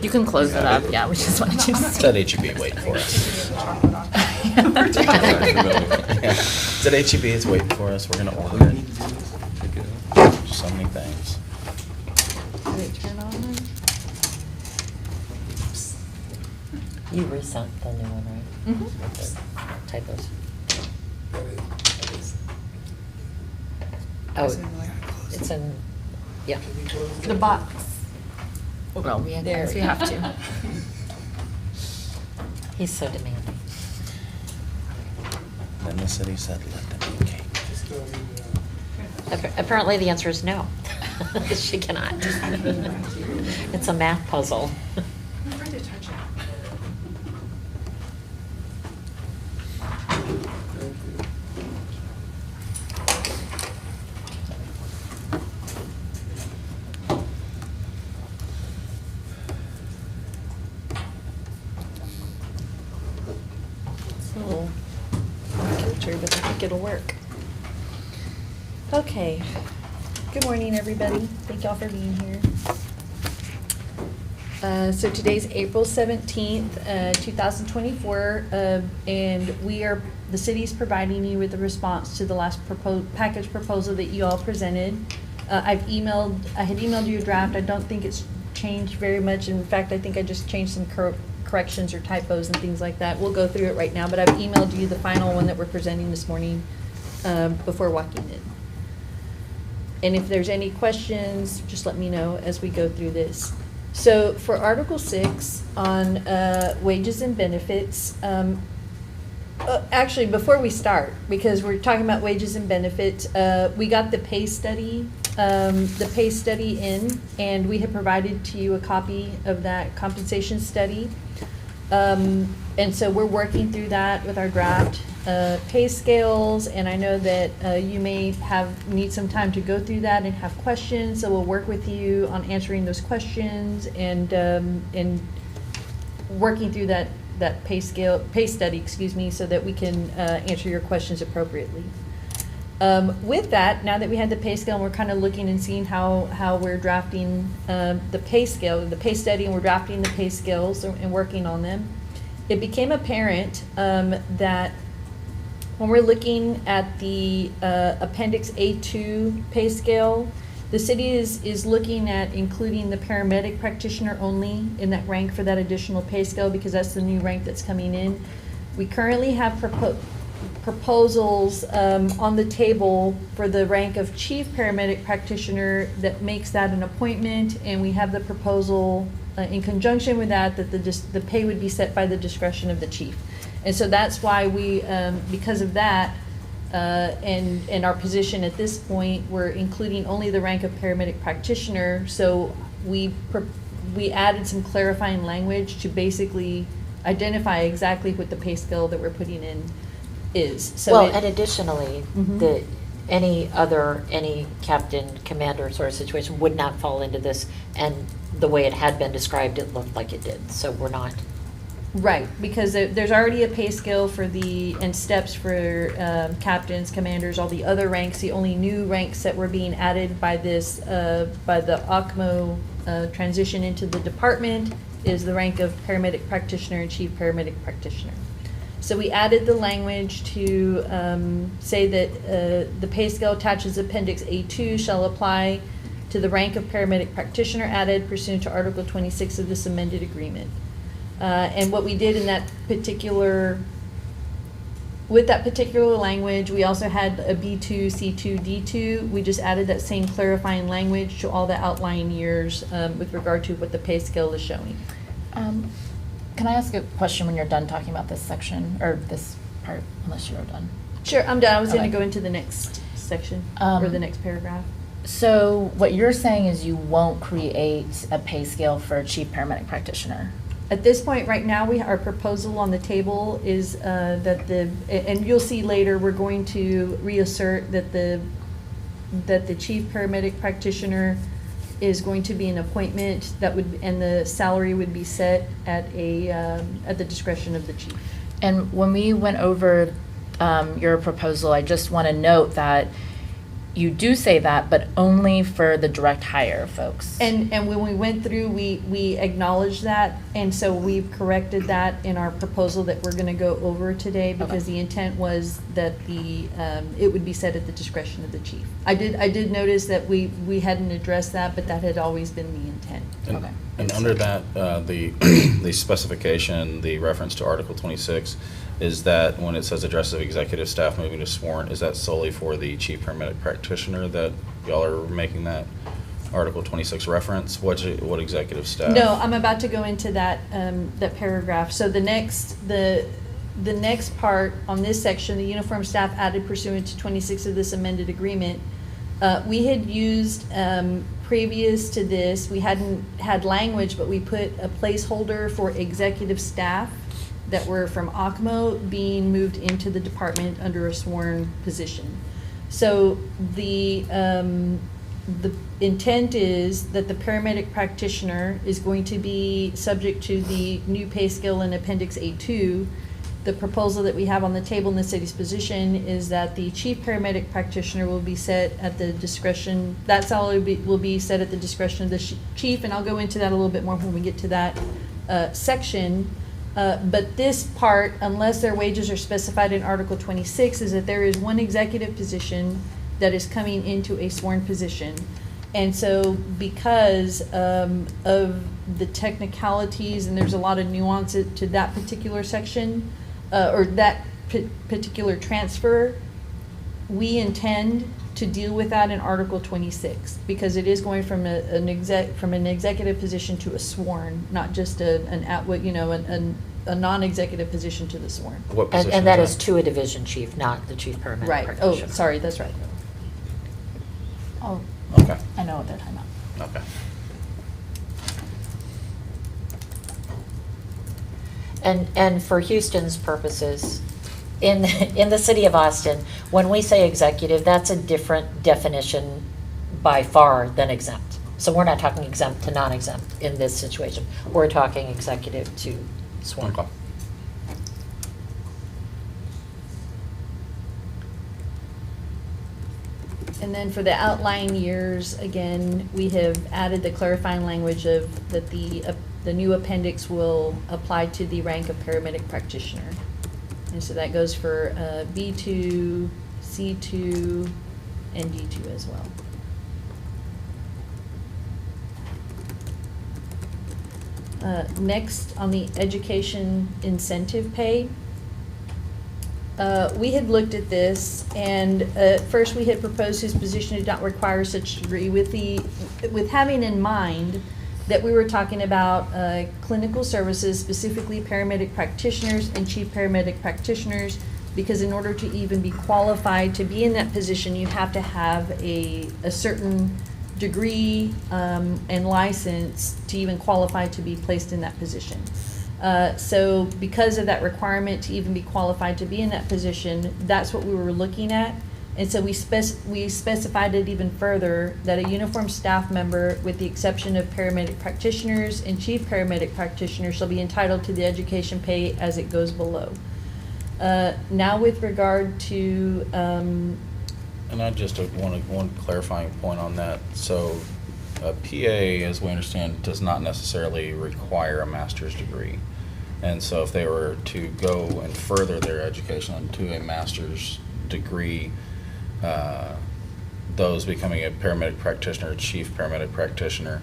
You can close it up, yeah, we just wanted you to It's see. at HEB waiting for us. It's at HEB, it's waiting for us, we're gonna order it. So many things. Did it turn on then? You resent the new one, right? Mhm. With the typos. Oh, it's in, yeah. The box. Well, we There guess we we go. have to. He's so demanding. Then the city said, let them eat cake. Apparently, the answer is no. She cannot. It's a math puzzle. I'm afraid to touch it. So, filter, but I think it'll work. Okay. Good morning, everybody. Thank y'all for being here. So today's April 17th, 2024, and the city's providing you with a response to the last package proposal that you all presented. I had emailed you a draft. I don't think it's changed very much. In fact, I think I just changed some corrections or typos and things like that. We'll go through it right now, but I've emailed you the final one that we're presenting this morning before walking in. And if there's any questions, just let me know as we go through this. So for Article 6 on wages and benefits, actually, before we start, because we're talking about wages and benefits, we got the pay study in, and we have provided to you a copy of that compensation study. And so we're working through that with our draft pay scales, and I know that you may need some time to go through that and have questions, so we'll work with you on answering those questions and working through that pay study, so that we can answer your questions appropriately. With that, now that we had the pay scale and we're kind of looking and seeing how we're drafting the pay scale, the pay study, and we're drafting the pay scales and working on them, it became apparent that when we're looking at the Appendix A2 pay scale, the city is looking at including the paramedic practitioner only in that rank for that additional pay scale, because that's the new rank that's coming in. We currently have proposals on the table for the rank of chief paramedic practitioner that makes that an appointment, and we have the proposal in conjunction with that the pay would be set by the discretion of the chief. And so that's why we, because of that, and our position at this point, we're including only the rank of paramedic practitioner. So we added some clarifying language to basically identify exactly what the pay scale that we're putting in is. So Well, and additionally, Mhm. any captain, commander sort of situation would not fall into this, and the way it had been described, it looked like it did, so we're not. Right, because there's already a pay scale and steps for captains, commanders, all the other ranks. The only new ranks that were being added by this, by the OCMO transition into the department, is the rank of paramedic practitioner and chief paramedic practitioner. So we added the language to say that the pay scale attaches Appendix A2 shall apply to the rank of paramedic practitioner added pursuant to Article 26 of this amended agreement. And what we did in with that particular language, we also had a B2, C2, D2. We just added that same clarifying language to all the outlying years with regard to what the pay scale is showing. Can I ask a question when you're done talking about this section, or this part, unless you're done? Sure, I'm done. I was going Okay. to go into the next section or the next paragraph. So what you're saying is you won't create a pay scale for a chief paramedic practitioner? At this point, right now, our proposal on the table is and you'll see later, we're going to reassert that the chief paramedic practitioner is going to be an appointment and the salary would be set at the discretion of the chief. And when we went over your proposal, I just want to note that you do say that, but only for the direct hire folks. And when we went through, we acknowledged that, and so we've corrected that in our proposal that we're gonna go over today, because the intent was that it would be set at the discretion of the chief. I did notice that we hadn't addressed that, but that had always been the intent. And- Okay. And under that, the the specification, the reference to Article 26, is that when it says address of executive staff moving to sworn, is that solely for the chief paramedic practitioner that y'all are making that Article 26 reference? What executive staff? No, I'm about to go into that, that paragraph. So the next part on this section, the uniform staff added pursuant to 26 of this amended agreement, we had used, previous to this, we hadn't had language, but we put a placeholder for executive staff that were from ACMO being moved into the department under a sworn position. So the intent is that the paramedic practitioner is going to be subject to the new pay scale in Appendix A2. The proposal that we have on the table in the city's position is that the chief paramedic practitioner will be set at the discretion, that salary will be set at the discretion of the chief, and I'll go into that a little bit more when we get to that section. But this part, unless their wages are specified in Article 26, is that there is one executive position that is coming into a sworn position. And so because of the technicalities, and there's a lot of nuance to that particular section, or that particular transfer, we intend to deal with that in Article 26, because it is going from an executive position to a sworn, not just a non-executive position to the sworn. What position And that is is to a division chief, not the chief paramedic Right, practitioner. oh, sorry, that's right. Oh, Okay, I know what they're talking about. okay. And for Houston's purposes, in the city of Austin, when we say executive, that's a different definition by far than exempt. So we're not talking exempt to non-exempt in this situation. We're talking executive to sworn. Okay. And then for the outlying years, again, we have added the clarifying language of that the new appendix will apply to the rank of paramedic practitioner. And so that goes for B2, C2, and D2 as well. Next, on the education incentive pay, we had looked at this, and at first we had proposed his position did not require such degree with having in mind that we were talking about clinical services, specifically paramedic practitioners and chief paramedic practitioners, because in order to even be qualified to be in that position, you have to have a certain degree and license to even qualify to be placed in that position. So because of that requirement to even be qualified to be in that position, that's what we were looking at. And so we specified it even further that a uniformed staff member, with the exception of paramedic practitioners and chief paramedic practitioners, shall be entitled to the education pay as it goes below. Now with regard to, And I just want one clarifying point on that. So a PA, as we understand, does not necessarily require a master's degree. And so if they were to go and further their education to a master's degree, those becoming a paramedic practitioner, chief paramedic practitioner,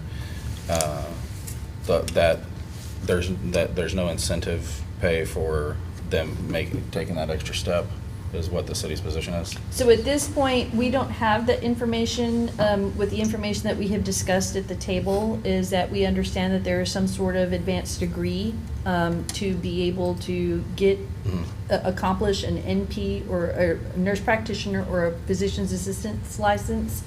that there's no incentive pay for them taking that extra step, is what the city's position is. so at this point, we don't have the information. With the information that we have discussed at the table is that we understand that there is some sort of advanced degree to be able to get, accomplish an NP or a nurse practitioner or a physician's assistant's license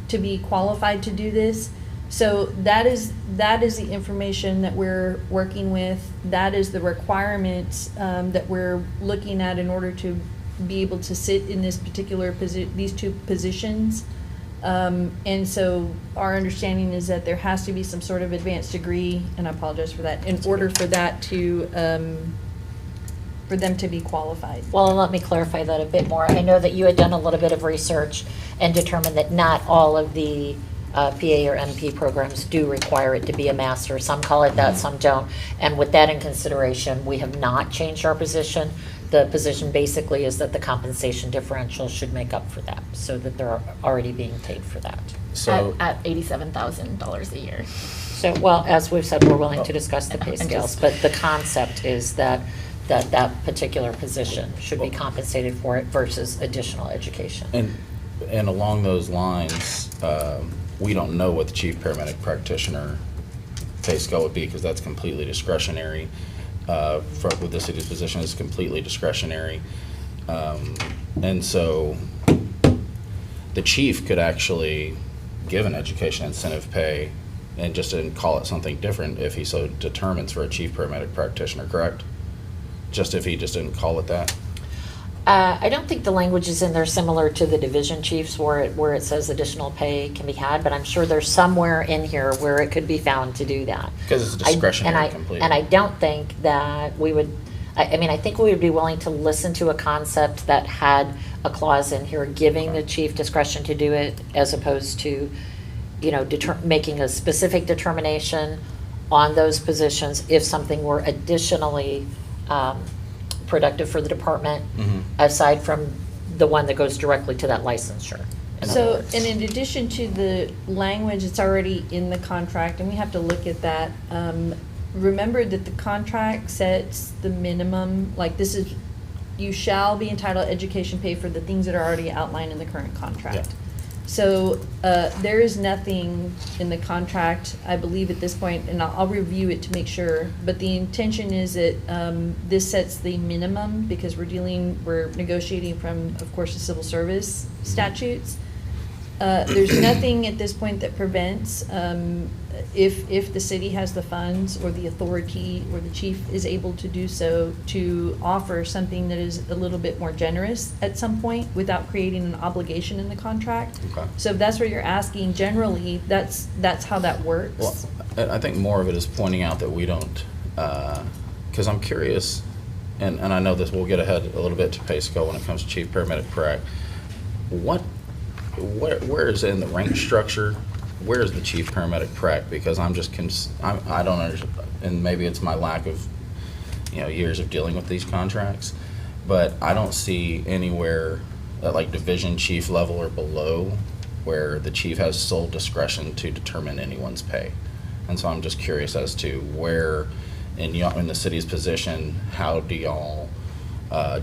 to be qualified to do this. So that is the information that we're working with. That is the requirements that we're looking at in order to be able to sit in this particular these two positions. And so our understanding is that there has to be some sort of advanced degree, and I apologize for that, in order for that to for them to be qualified. Well, let me clarify that a bit more. I know that you had done a little bit of research and determined that not all of the PA or MP programs do require it to be a master. Some call it that, some don't. And with that in consideration, we have not changed our position. The position basically is that the compensation differential should make up for that, so that they're already being paid for that. So, At $87,000 a year. So, well, as we've said, we're willing to discuss the pay And scales, just- but the concept is that particular position should be compensated for it versus additional education. and along those lines, we don't know what the chief paramedic practitioner pay scale would be, because that's completely discretionary. With the city's position, is completely discretionary. And so the chief could actually give an education incentive pay and just didn't call it something different if he so determines for a chief paramedic practitioner, correct? Just if he just didn't call it that? I don't think the language is in there similar to the division chiefs where it says additional pay can be had, but I'm sure there's somewhere in here where it could be found to do that. Because it's discretionary completely. And I don't think that we would, I mean, I think we would be willing to listen to a concept that had a clause in here giving the chief discretion to do it, as opposed to, you know, making a specific determination on those positions if something were additionally productive for the department, Mhm. aside from the one that goes directly to that licensure. in other So, words. and in addition to the language, it's already in the contract, and we have to look at that. Remember that the contract sets the minimum, like this is, you shall be entitled to education pay for the things that are already outlined in the current contract. Yeah. So, there is nothing in the contract, I believe at this point, and I'll review it to make sure, but the intention is that, this sets the minimum, because we're negotiating from, of course, the civil service statutes. There's nothing at this point that prevents, if the city has the funds or the authority or the chief is able to do so, to offer something that is a little bit more generous at some point without creating an obligation in the contract. Okay. So if that's what you're asking, generally, that's how that works. Well, I think more of it is pointing out that we don't, because I'm curious, and I know this, we'll get ahead a little bit to pay scale when it comes to chief paramedic prac. Where is in the rank structure, where is the chief paramedic prac? Because I'm just, I don't understand, and maybe it's my lack of, years of dealing with these contracts, but I don't see anywhere at like division chief level or below where the chief has sole discretion to determine anyone's pay. And so I'm just curious as to where, in the city's position, how do y'all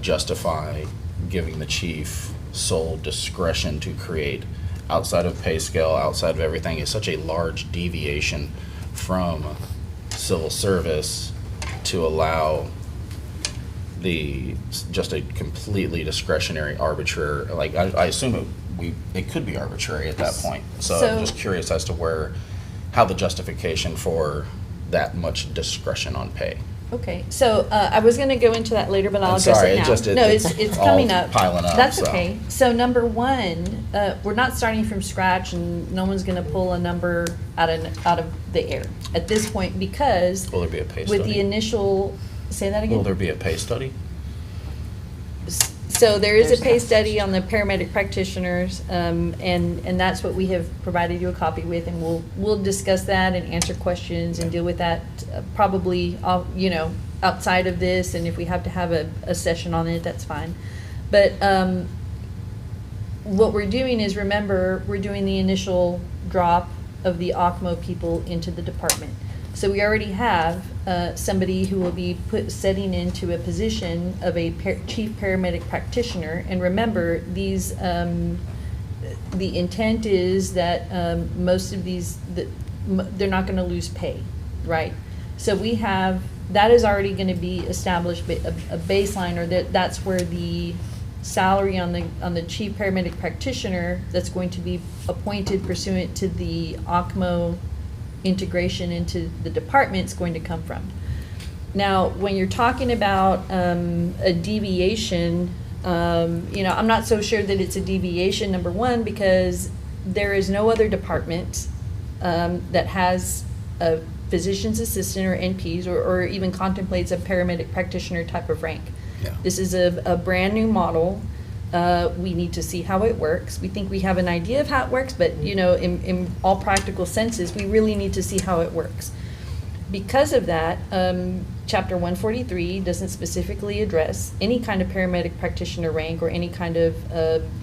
justify giving the chief sole discretion to create, outside of pay scale, outside of everything, is such a large deviation from civil service to allow just a completely discretionary, arbitrary, like, I assume it could be arbitrary at that point. So I'm just curious as to how the justification for that much discretion on pay. Okay, so I was going to go into that later, but I'll I'm address sorry, it it now. just- No, it's it's all coming up. piling up, That's so. okay. So number one, we're not starting from scratch, and no one's going to pull a number out of the air at this point, because Will there be a pay with the study? initial, say that again? Will there be a pay study? So there is a There's pay not. study on the paramedic practitioners, and that's what we have provided you a copy with, and we'll discuss that and answer questions and deal with that probably, outside of this, and if we have to have a session on it, that's fine. But what we're doing is, remember, we're doing the initial drop of the OCMO people into the department. So we already have somebody who will be setting into a position of a chief paramedic practitioner. And remember, the intent is that most of these, they're not going to lose pay, right? So we have, that is already going to be established, a baseline, or that's where the salary on the chief paramedic practitioner that's going to be appointed pursuant to the OCMO integration into the department is going to come from. Now, when you're talking about a deviation, I'm not so sure that it's a deviation, number one, because there is no other department that has a physician's assistant or NPs or even contemplates a paramedic practitioner type of rank. Yeah. This is a brand-new model. We need to see how it works. We think we have an idea of how it works, but, you know, in all practical senses, we really need to see how it works. Because of that, Chapter 143 doesn't specifically address any kind of paramedic practitioner rank or any kind of,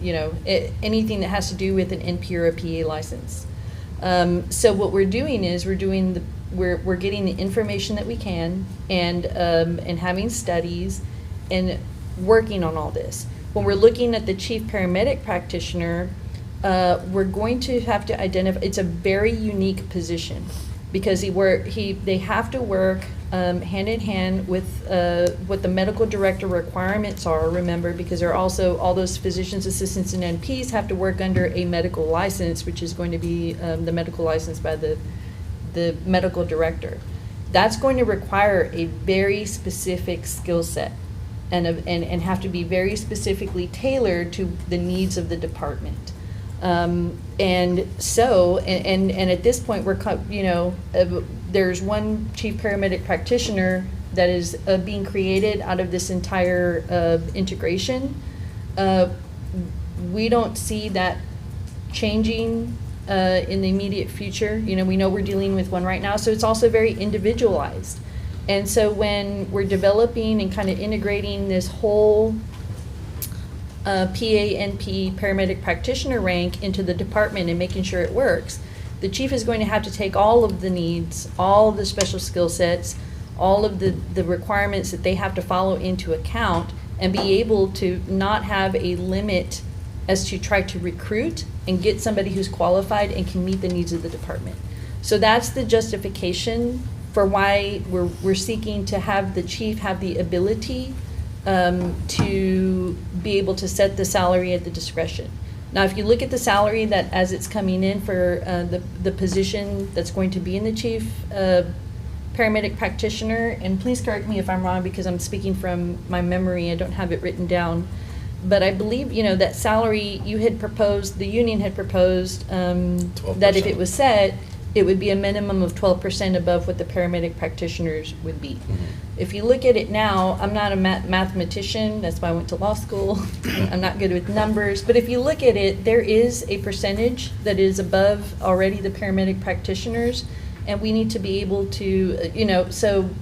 you know, anything that has to do with an NP or a PA license. So what we're doing is we're getting the information that we can and having studies and working on all this. When we're looking at the chief paramedic practitioner, we're going to have to identify, it's a very unique position because they have to work hand in hand with what the medical director requirements are, remember, because they're also, all those physicians, assistants, and NPs have to work under a medical license, which is going to be the medical license by the medical director. That's going to require a very specific skill set and have to be very specifically tailored to the needs of the department. And so, and at this point, there's one chief paramedic practitioner that is being created out of this entire integration. We don't see that changing in the immediate future. You know, we know we're dealing with one right now, so it's also very individualized. And so when we're developing and kind of integrating this whole PA-NP paramedic practitioner rank into the department and making sure it works, the chief is going to have to take all of the needs, all of the special skill sets, all of the requirements that they have to follow into account and be able to not have a limit as to try to recruit and get somebody who's qualified and can meet the needs of the department. So that's the justification for why we're seeking to have the chief have the ability to be able to set the salary at the discretion. Now, if you look at the salary that as it's coming in for the position that's going to be in the chief paramedic practitioner, and please correct me if I'm wrong because I'm speaking from my memory, I don't have it written down, but I believe, you know, that salary you had proposed, the union had proposed that if it was set, it would be a minimum of 12% above what the paramedic practitioners would be. Mm-hmm. If you look at it now, I'm not a mathematician, that's why I went to law school. I'm not good with numbers, but if you look at it, there is a percentage that is above already the paramedic practitioners, and we need to be able to, you know, that's going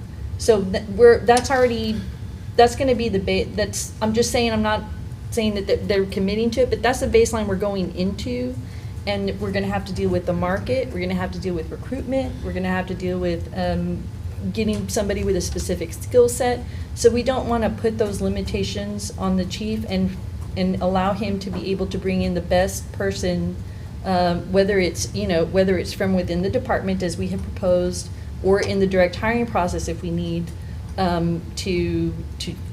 to be the I'm just saying, I'm not saying that they're committing to it, but that's the baseline we're going into. And we're going to have to deal with the market, we're going to have to deal with recruitment, we're going to have to deal with getting somebody with a specific skill set. So we don't want to put those limitations on the chief and allow him to be able to bring in the best person, whether it's from within the department as we have proposed, or in the direct hiring process if we need to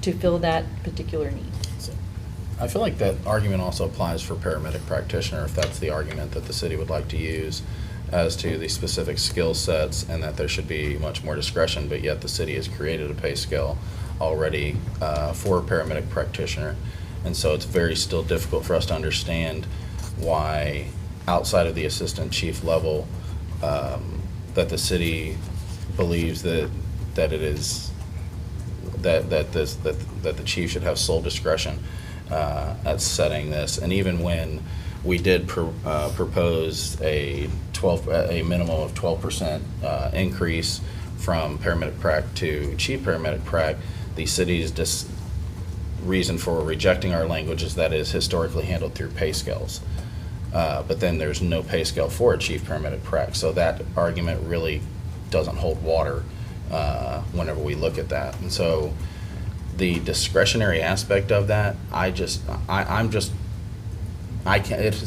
fill that particular need. I feel like that argument also applies for paramedic practitioner, if that's the argument that the city would like to use as to the specific skill sets and that there should be much more discretion, but yet the city has created a pay scale already for a paramedic practitioner. And so it's very still difficult for us to understand why outside of the assistant chief level that the city believes that it is that the chief should have sole discretion at setting this. And even when we did propose a minimum of 12% increase from paramedic prac to chief paramedic prac, the city's reason for rejecting our language is that it is historically handled through pay scales. But then there's no pay scale for a chief paramedic prac, so that argument really doesn't hold water whenever we look at that. And so the discretionary aspect of that, it's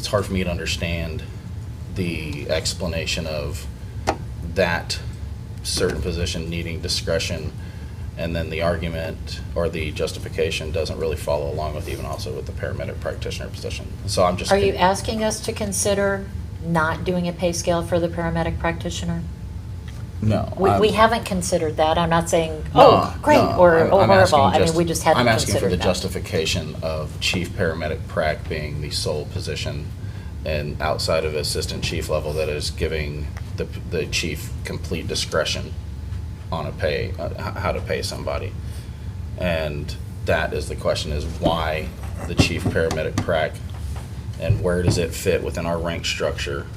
hard for me to understand the explanation of that certain position needing discretion, and then the argument or the justification doesn't really follow along with even also with the paramedic practitioner position. So I'm just. Are you asking us to consider not doing a pay scale for the paramedic practitioner? No. We haven't considered that. I'm not saying, No, great, no, or I'm horrible. asking I mean, we just hadn't I'm asking for considered the that. justification of chief paramedic prac being the sole position and outside of assistant chief level that is giving the chief complete discretion on how to pay somebody. And that is the question, is why the chief paramedic prac, and where does it fit within our rank structure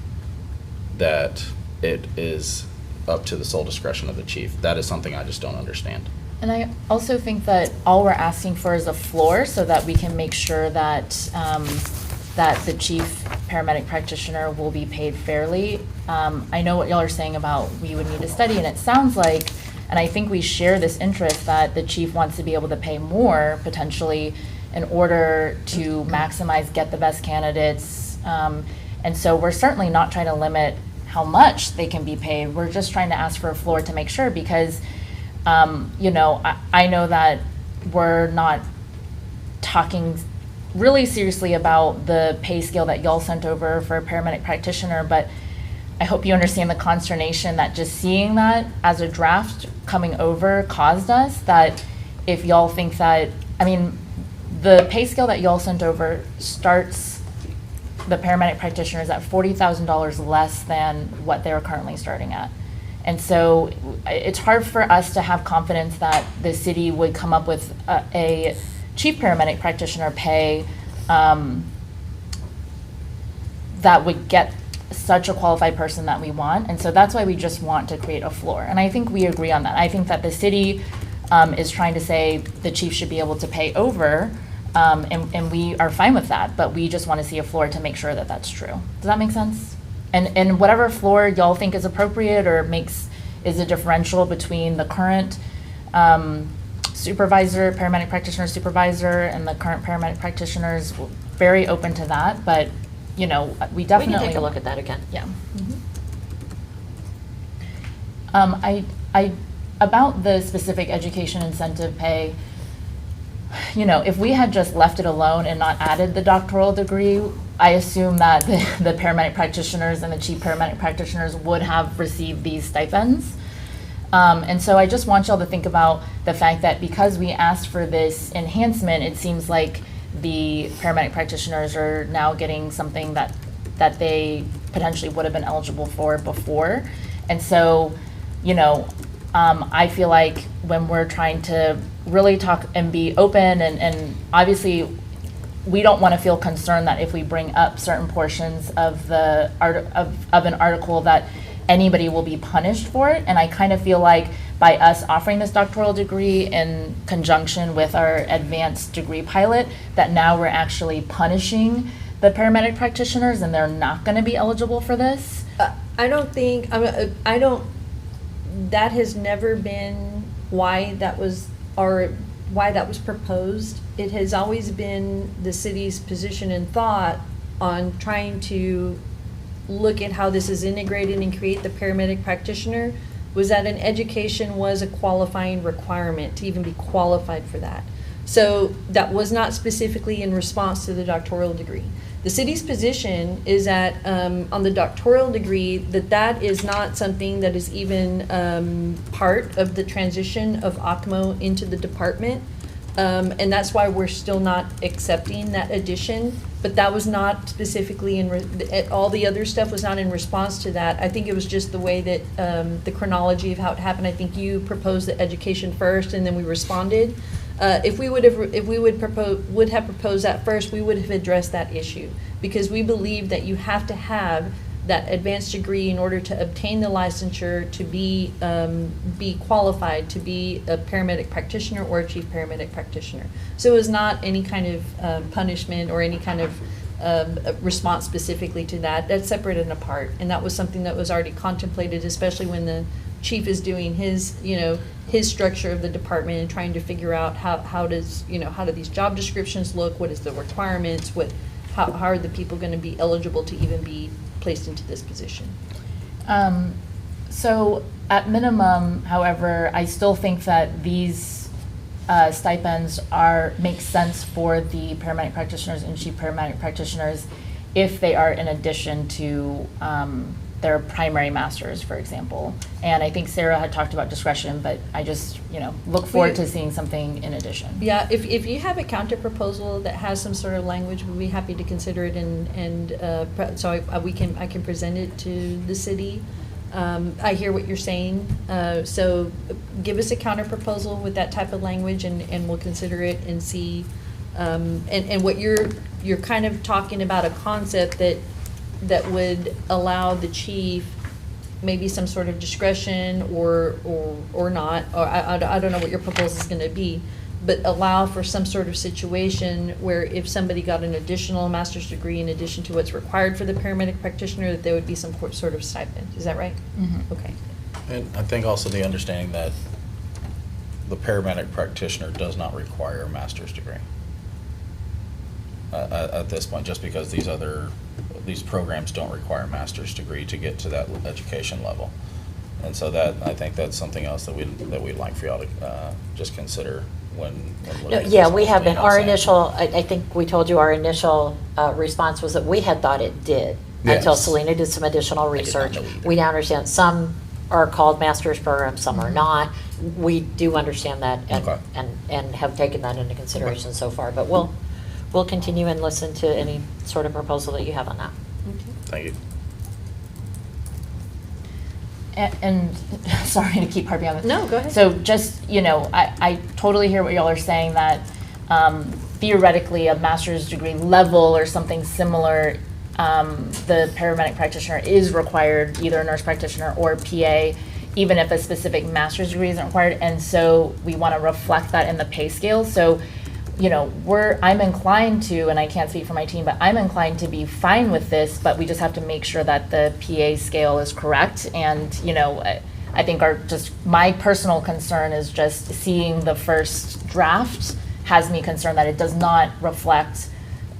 that it is up to the sole discretion of the chief? That is something I just don't understand. And I also think that all we're asking for is a floor so that we can make sure that, that the chief paramedic practitioner will be paid fairly. I know what y'all are saying about we would need to study, and it sounds like, and I think we share this interest that the chief wants to be able to pay more potentially in order to maximize, get the best candidates. And so we're certainly not trying to limit how much they can be paid. We're just trying to ask for a floor to make sure, because you know, I know that we're not talking really seriously about the pay scale that y'all sent over for a paramedic practitioner, but I hope you understand the consternation that just seeing that as a draft coming over caused us, that if y'all think that, I mean, the pay scale that y'all sent over starts the paramedic practitioners at $40,000 less than what they're currently starting at. And so it's hard for us to have confidence that the city would come up with a chief paramedic practitioner pay that would get such a qualified person that we want. And so that's why we just want to create a floor. And I think we agree on that. I think that the city is trying to say the chief should be able to pay over, and we are fine with that, but we just want to see a floor to make sure that that's true. Does that make sense? And whatever floor y'all think is appropriate or is a differential between the current supervisor, paramedic practitioner supervisor, and the current paramedic practitioners, very open to that, but, you know, we definitely. We can take a look at that again. Yeah. About the specific education incentive pay, you know, if we had just left it alone and not added the doctoral degree, I assume that the paramedic practitioners and the chief paramedic practitioners would have received these stipends. And so I just want y'all to think about the fact that because we asked for this enhancement, it seems like the paramedic practitioners are now getting something that they potentially would have been eligible for before. And so, you know, I feel like when we're trying to really talk and be open, and obviously we don't want to feel concerned that if we bring up certain portions of the of an article that anybody will be punished for it. And I kind of feel like by us offering this doctoral degree in conjunction with our advanced degree pilot, that now we're actually punishing the paramedic practitioners and they're not going to be eligible for this. I don't think, that has never been why that was proposed. It has always been the city's position and thought on trying to look at how this is integrated and create the paramedic practitioner, was that an education was a qualifying requirement to even be qualified for that. So that was not specifically in response to the doctoral degree. The city's position is that on the doctoral degree, that is not something that is even part of the transition of ACMO into the department. And that's why we're still not accepting that addition. But that was not specifically all the other stuff was not in response to that. I think it was just the way that the chronology of how it happened. I think you proposed the education first, and then we responded. If we would have proposed that first, we would have addressed that issue, because we believe that you have to have that advanced degree in order to obtain the licensure to be qualified to be a paramedic practitioner or a chief paramedic practitioner. So it was not any kind of punishment or any kind of response specifically to that. That's separate and apart, and that was something that was already contemplated, especially when the chief is doing his structure of the department and trying to figure out how do these job descriptions look, what is the requirements, how are the people going to be eligible to even be placed into this position. So at minimum, however, I still think that these stipends make sense for the paramedic practitioners and chief paramedic practitioners if they are in addition to their primary masters, for example. And I think Sarah had talked about discretion, but I just, look forward to seeing something in addition. Yeah, if you have a counter proposal that has some sort of language, we'd be happy to consider it, and so I can present it to the city. I hear what you're saying. So give us a counter proposal with that type of language and we'll consider it and see. And what you're kind of talking about a concept that would allow the chief maybe some sort of discretion or not, or I don't know what your proposal is gonna be, but allow for some sort of situation where if somebody got an additional master's degree in addition to what's required for the paramedic practitioner, that there would be some sort of stipend. Is that right? Mhm. Okay. And I think also the understanding that the paramedic practitioner does not require a master's degree at this point, just because these programs don't require a master's degree to get to that education level. And so that, I think that's something else that we'd like for y'all to just consider when No, looking at yeah, this we have whole been, thing, our I'm saying. initial, I think we told you our initial response was that we had thought it did. Until Yes. Selena did some additional I did not research. know either. We now understand some are called master's programs, some are Mhm. not. We do understand that Okay. and have taken that into consideration so far. But we'll continue and listen to any sort of proposal that you have on that. Thank you. And sorry to keep harping on this. No, go ahead. So just, I totally hear what y'all are saying, that theoretically a master's degree level or something similar, the paramedic practitioner is required, either a nurse practitioner or PA, even if a specific master's degree isn't required. And so we want to reflect that in the pay scale. So, I'm inclined to, and I can't speak for my team, but I'm inclined to be fine with this, but we just have to make sure that the PA scale is correct. And, I think my personal concern is just seeing the first draft has me concerned that it does not reflect,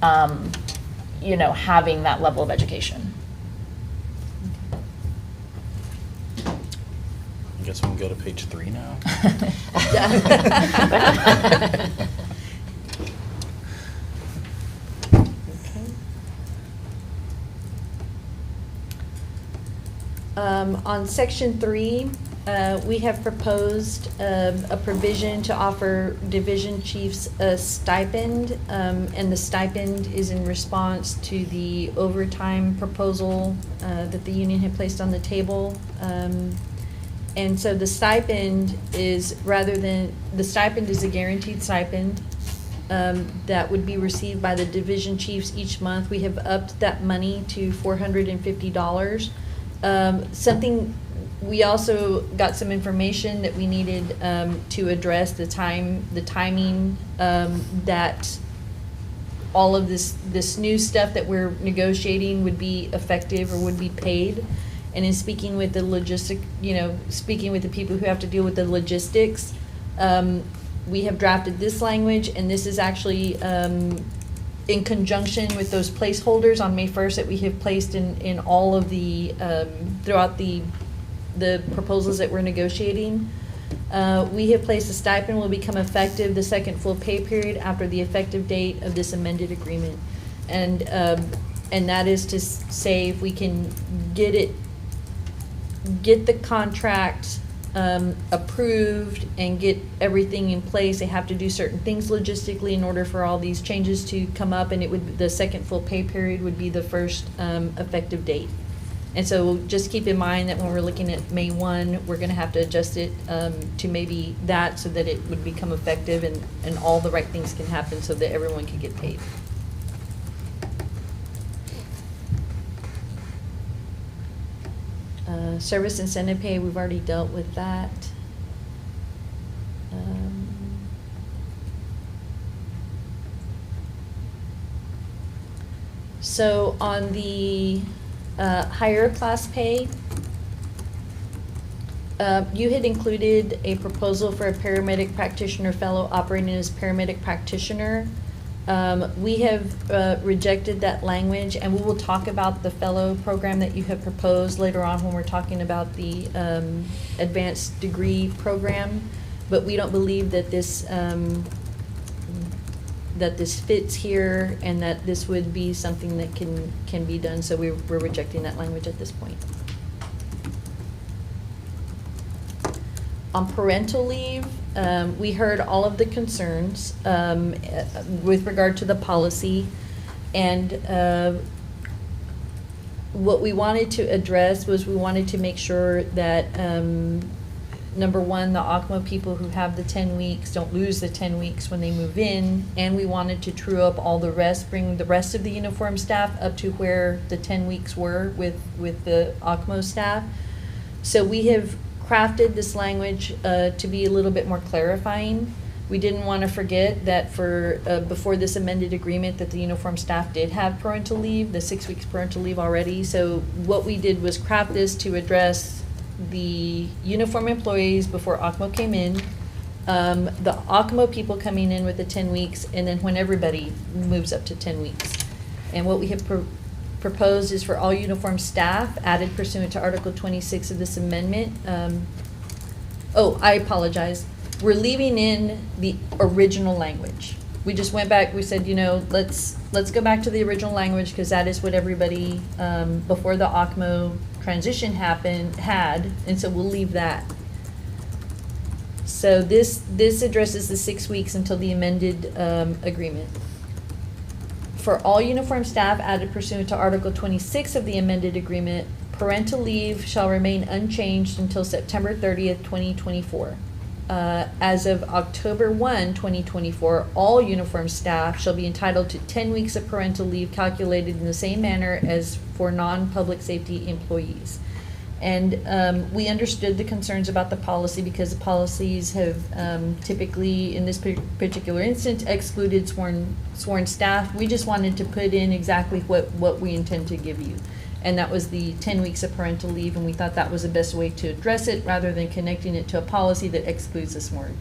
having that level of education. I guess we can go to page 3 now. On section 3, we have proposed a provision to offer division chiefs a stipend, and the stipend is in response to the overtime proposal that the union had placed on the table. And so the stipend is, the stipend is a guaranteed stipend that would be received by the division chiefs each month. We have upped that money to $450. We also got some information that we needed to address the timing that all of this new stuff that we're negotiating would be effective or would be paid. And in speaking with speaking with the people who have to deal with the logistics, we have drafted this language, and this is actually in conjunction with those placeholders on May 1st that we have placed in all of the, throughout the proposals that we're negotiating. We have placed a stipend will become effective the second full pay period after the effective date of this amended agreement. And that is to say, if we can get the contract approved and get everything in place, they have to do certain things logistically in order for all these changes to come up, and the second full pay period would be the first effective date. And so just keep in mind that when we're looking at May 1, we're gonna have to adjust it to maybe that, so that it would become effective and all the right things can happen so that everyone can get paid. Service incentive pay, we've already dealt with that. So on the higher class pay, you had included a proposal for a paramedic practitioner fellow operating as paramedic practitioner. We have rejected that language, and we will talk about the fellow program that you have proposed later on when we're talking about the advanced degree program. But we don't believe that this fits here, and that this would be something that can be done. So we're rejecting that language at this point. On parental leave, we heard all of the concerns with regard to the policy, and what we wanted to address was we wanted to make sure that, number one, the ACMA people who have the 10 weeks don't lose the 10 weeks when they move in. And we wanted to true up all the rest, bring the rest of the uniform staff up to where the 10 weeks were with the ACMO staff. So we have crafted this language to be a little bit more clarifying. We didn't want to forget that for, before this amended agreement, that the uniform staff did have parental leave, the 6 weeks parental leave already. So what we did was craft this to address the uniform employees before ACMO came in, the ACMO people coming in with the 10 weeks, and then when everybody moves up to 10 weeks. And what we have proposed is for all uniform staff added pursuant to Article 26 of this amendment. I apologize. We're leaving in the original language. We just went back, we said, let's go back to the original language because that is what everybody, before the ACMO transition had, and so we'll leave that. So this addresses the 6 weeks until the amended agreement. For all uniform staff added pursuant to Article 26 of the amended agreement, parental leave shall remain unchanged until September 30th, 2024. As of October 1, 2024, all uniform staff shall be entitled to 10 weeks of parental leave calculated in the same manner as for non-public safety employees. And we understood the concerns about the policy because the policies have typically, in this particular instance, excluded sworn staff. We just wanted to put in exactly what we intend to give you. And that was the 10 weeks of parental leave, and we thought that was the best way to address it rather than connecting it to a policy that excludes the sworn.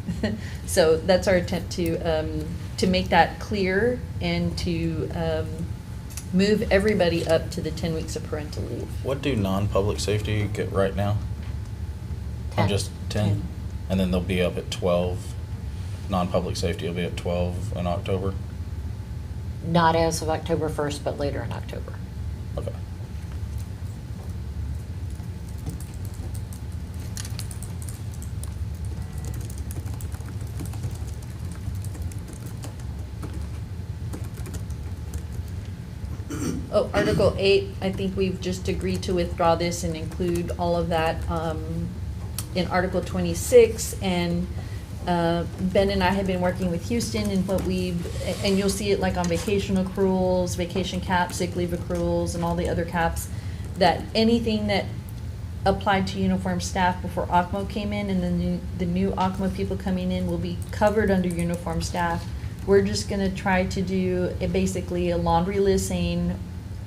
So that's our attempt to make that clear and to move everybody up to the 10 weeks of parental leave. What do non-public safety get right now? 10. Just 10? And then they'll be up at 12. Non-public safety will be at 12 in October? Not as of October 1st, but later in October. Okay. Oh, Article 8, I think we've just agreed to withdraw this and include all of that in Article 26. And Ben and I have been working with Houston and and you'll see it like on vacation accruals, vacation caps, sick leave accruals, and all the other caps, that anything that applied to uniform staff before ACMO came in and then the new ACMO people coming in will be covered under uniform staff. We're just gonna try to do basically a laundry list saying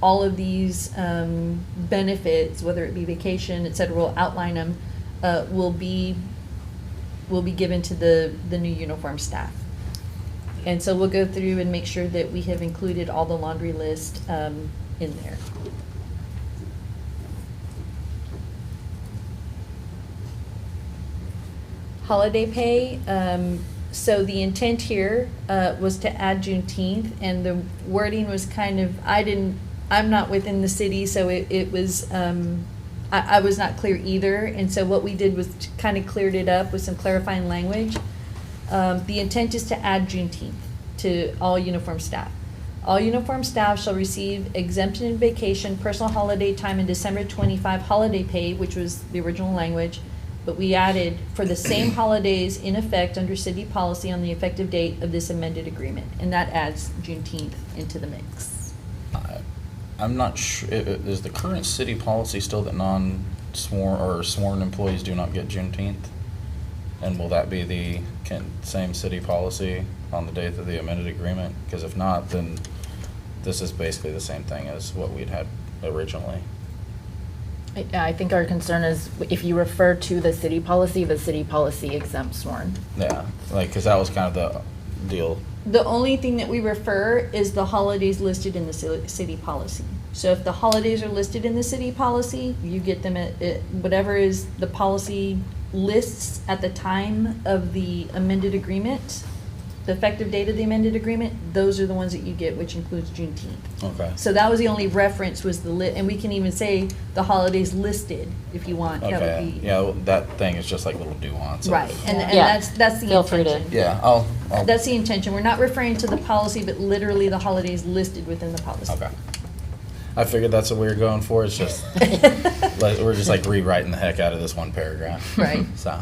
all of these benefits, whether it be vacation, et cetera, we'll outline them, will be given to the new uniform staff. And so we'll go through and make sure that we have included all the laundry list in there. Holiday pay, so the intent here was to add Juneteenth, and the wording was kind of, I'm not within the city, so it was, I was not clear either, and so what we did was kind of cleared it up with some clarifying language. The intent is to add Juneteenth to all uniform staff. All uniform staff shall receive exemption, vacation, personal holiday time, and December 25 holiday pay, which was the original language. But we added for the same holidays in effect under city policy on the effective date of this amended agreement. And that adds Juneteenth into the mix. I'm not sure, is the current city policy still that non-sworn or sworn employees do not get Juneteenth? And will that be the same city policy on the date of the amended agreement? Because if not, then this is basically the same thing as what we'd had originally. I think our concern is if you refer to the city policy exempts sworn. Yeah, like, because that was kind of the deal. The only thing that we refer is the holidays listed in the city policy. So if the holidays are listed in the city policy, you get them at whatever is the policy lists at the time of the amended agreement, the effective date of the amended agreement, those are the ones that you get, which includes Juneteenth. Okay. So that was the only reference, was and we can even say the holidays listed if you want. That would Okay, be. yeah, well, that thing is just like little nuance. Right, and Yeah. that's the Feel free to- intention. Yeah, I'll. That's the intention. We're not referring to the policy, but literally the holidays listed within the policy. Okay. I figured that's what we were going for. It's just, like, we're just like rewriting the heck out of this one paragraph. Right. So,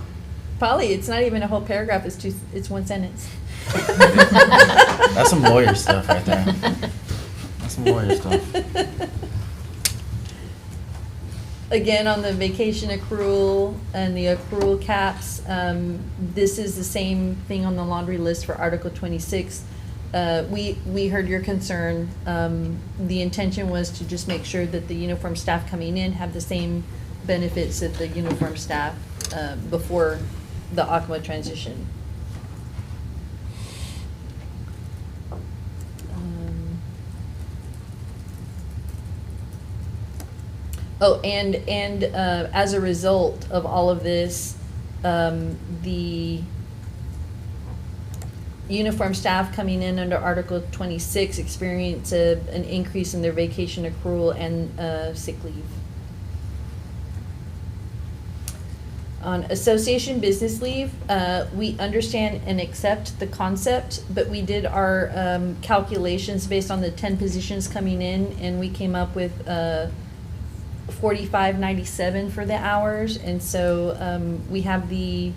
Probably, it's not even a whole paragraph, it's one sentence. that's some lawyer stuff right there. That's some lawyer stuff. Again, on the vacation accrual and the accrual caps, this is the same thing on the laundry list for Article 26. We heard your concern. The intention was to just make sure that the uniform staff coming in have the same benefits that the uniform staff before the ACMA transition. Oh, and as a result of all of this, the uniform staff coming in under Article 26 experience an increase in their vacation accrual and sick leave. On association business leave, we understand and accept the concept, but we did our calculations based on the 10 positions coming in, and we came up with $45.97 for the hours, and so we have we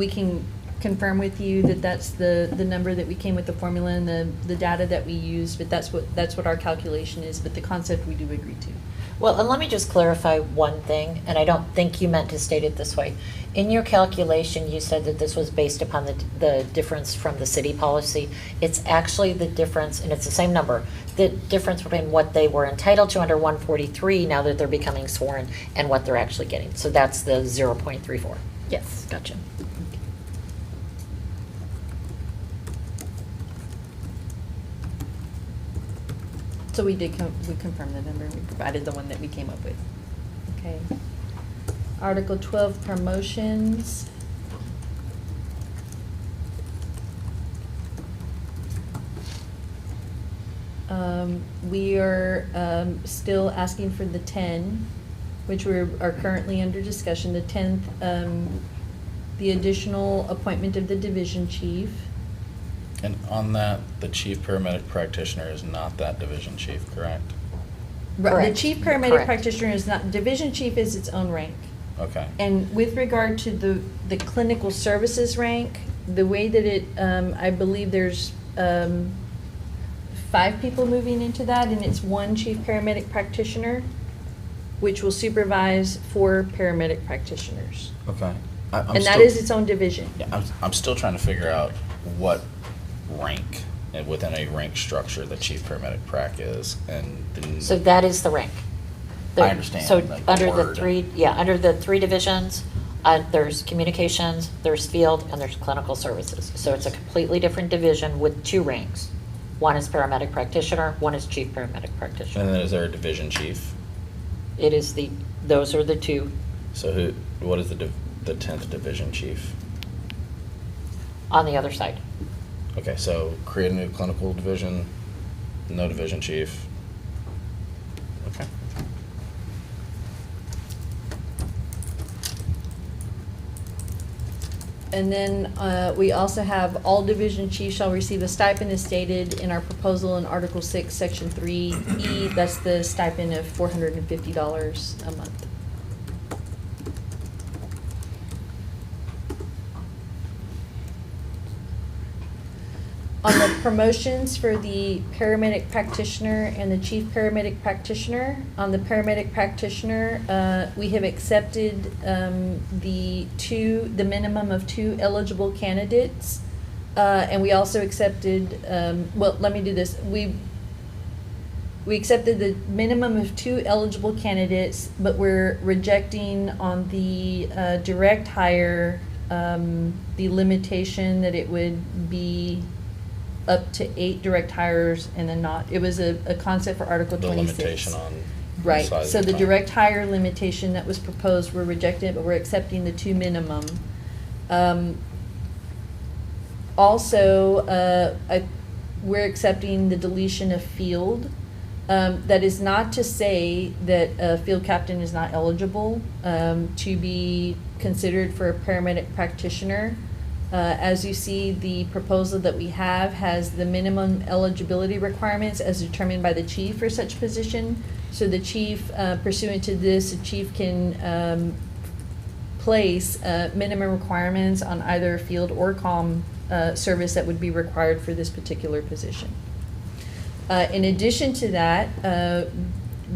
can confirm with you that that's the number that we came with the formula and the data that we used, but that's what our calculation is, but the concept we do agree to. Well, and let me just clarify one thing, and I don't think you meant to state it this way. In your calculation, you said that this was based upon the difference from the city policy. It's actually the difference, and it's the same number, the difference between what they were entitled to under 143 now that they're becoming sworn and what they're actually getting. So that's the 0.34. Yes, gotcha. So we confirmed the number, we provided the one that we came up with. Okay. Article 12, promotions. We are still asking for the 10, which we are currently under discussion. The 10th, the additional appointment of the division chief. And on that, the chief paramedic practitioner is not that division chief, correct? The Correct. chief paramedic Correct. practitioner is not, division chief is its own rank. Okay. And with regard to the clinical services rank, the way that it, I believe there's 5 people moving into that, and it's 1 chief paramedic practitioner, which will supervise 4 paramedic practitioners. Okay. I'm And that still- is its own division. Yeah, I'm still trying to figure out what rank within a rank structure the chief paramedic prac is, and then. So that is the rank. I understand, So like the under the word. 3, under the 3 divisions, there's communications, there's field, and there's clinical services. So it's a completely different division with 2 ranks. One is paramedic practitioner, one is chief paramedic practitioner. And then is there a division chief? It is those are the 2 So what is the 10th division chief? on the other side. Okay, so create a new clinical division, no division chief. Okay. And then we also have all division chiefs shall receive a stipend as stated in our proposal in Article 6, Section 3E. That's the stipend of $450 a month. On the promotions for the paramedic practitioner and the chief paramedic practitioner, on the paramedic practitioner, we have accepted the minimum of 2 eligible candidates. And we also accepted, well, let me do this. We accepted the minimum of 2 eligible candidates, but we're rejecting on the direct hire, the limitation that it would be up to 8 direct hires and then not. It was a concept for Article 26. The limitation on. Right, size so of the time. direct hire limitation that was proposed, we're rejecting it, but we're accepting the 2 minimum. Also, we're accepting the deletion of field. That is not to say that a field captain is not eligible to be considered for a paramedic practitioner. As you see, the proposal that we have has the minimum eligibility requirements as determined by the chief for such position. So the chief, pursuant to this, the chief can place minimum requirements on either field or comm service that would be required for this particular position. In addition to that,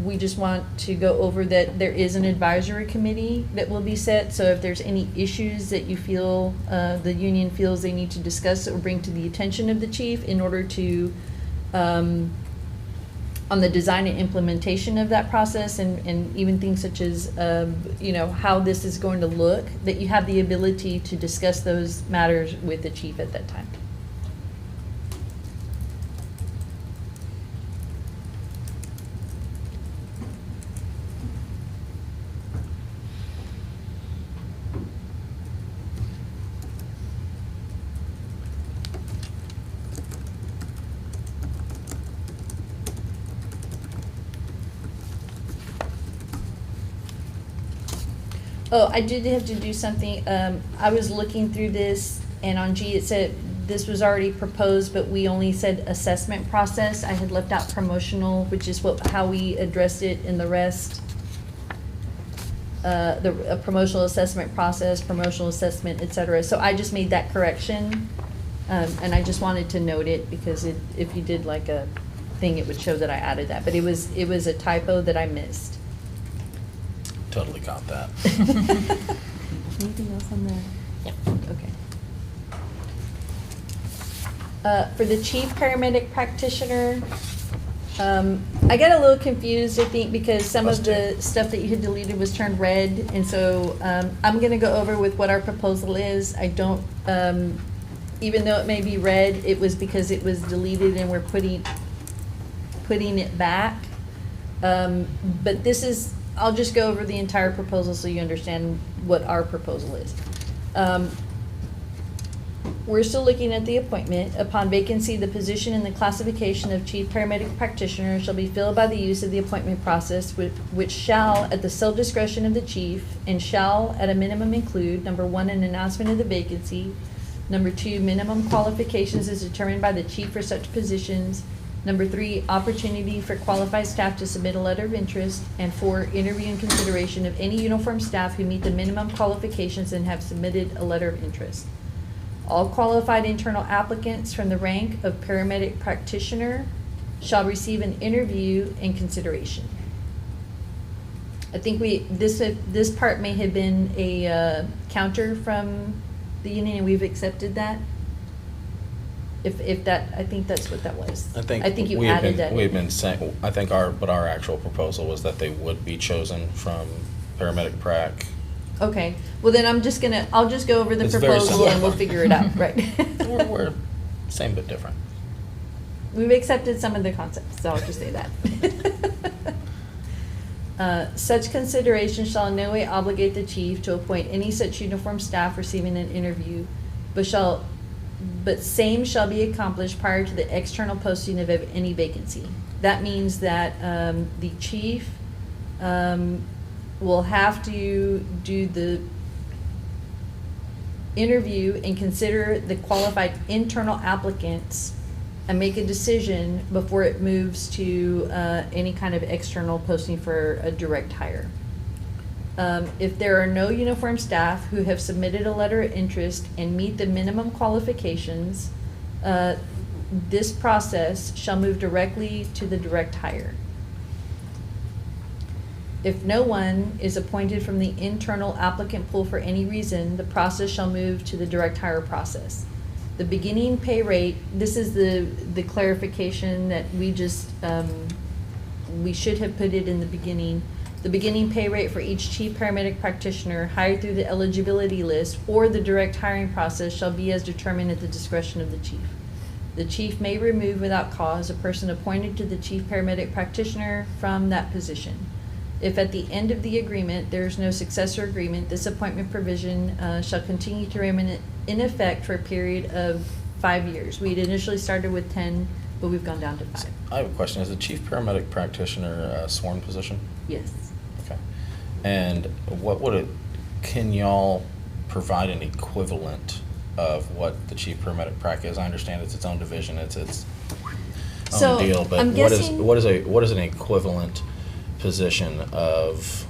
we just want to go over that there is an advisory committee that will be set. So if there's any issues that you feel, the union feels they need to discuss or bring to the attention of the chief in order to, on the design and implementation of that process, and even things such as, you know, how this is going to look, that you have the ability to discuss those matters with the chief at that time. Oh, I did have to do something. I was looking through this, and on G it said this was already proposed, but we only said assessment process. I had left out promotional, which is how we addressed it in the rest. A promotional assessment process, promotional assessment, et cetera. So I just made that correction, and I just wanted to note it because if you did like a thing, it would show that I added that. But it was a typo that I missed. Totally got that. Anything else on there? Yep. Okay. For the chief paramedic practitioner, I got a little confused, I think, because some Us of too. the stuff that you had deleted was turned red, and so I'm gonna go over with what our proposal is. I don't, even though it may be red, it was because it was deleted and we're putting it back. But this is, I'll just go over the entire proposal so you understand what our proposal is. We're still looking at the appointment. Upon vacancy, the position and the classification of chief paramedic practitioner shall be filled by the use of the appointment process, which shall, at the sole discretion of the chief, and shall, at a minimum, include, number one, an announcement of the vacancy, number two, minimum qualifications as determined by the chief for such positions, number three, opportunity for qualified staff to submit a letter of interest, and four, interview and consideration of any uniformed staff who meet the minimum qualifications and have submitted a letter of interest. All qualified internal applicants from the rank of paramedic practitioner shall receive an interview and consideration. I think this part may have been a counter from the union, and we've accepted that. If that, I think that's what that was. I think you we have added been, that. we've been saying, I think our actual proposal was that they would be chosen from paramedic prac. Okay, well then I'll just go over the It's very proposal and similar. we'll figure it out, right? We're same but different. We've accepted some of the concepts, so I'll just say that. Such consideration shall in no way obligate the chief to appoint any such uniformed staff receiving an interview, but same shall be accomplished prior to the external posting of any vacancy. That means that the chief will have to do the interview and consider the qualified internal applicants and make a decision before it moves to any kind of external posting for a direct hire. If there are no uniform staff who have submitted a letter of interest and meet the minimum qualifications, this process shall move directly to the direct hire. If no one is appointed from the internal applicant pool for any reason, the process shall move to the direct hire process. The beginning pay rate, this is the clarification that we just, we should have put it in the beginning. The beginning pay rate for each chief paramedic practitioner hired through the eligibility list or the direct hiring process shall be as determined at the discretion of the chief. The chief may remove without cause a person appointed to the chief paramedic practitioner from that position. If at the end of the agreement there is no successor agreement, this appointment provision shall continue to remain in effect for a period of 5 years. We had initially started with 10, but we've gone down to 5. I have a question. Is the chief paramedic practitioner a sworn position? Yes. Okay. And what would it, can y'all provide an equivalent of what the chief paramedic prac is. I understand it's its own division, it's its So, own deal, but I'm what is, guessing- what is an equivalent position of,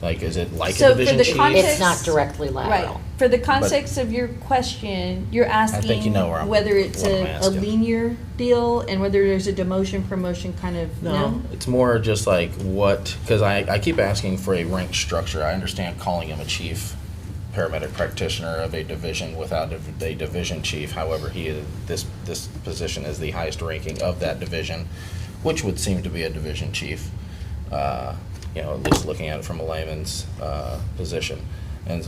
like, is it like So a for division the chief? context- It's not directly Right. lateral. For the context of your question, you're asking think you know where I'm- whether it's what I'm a asking. linear deal and whether there's a demotion, promotion kind of, no? It's more just like what, because I keep asking for a rank structure. I understand calling him a chief paramedic practitioner of a division without a division chief. However, he is, this position is the highest ranking of that division, which would seem to be a division chief. At least looking at it from a layman's position,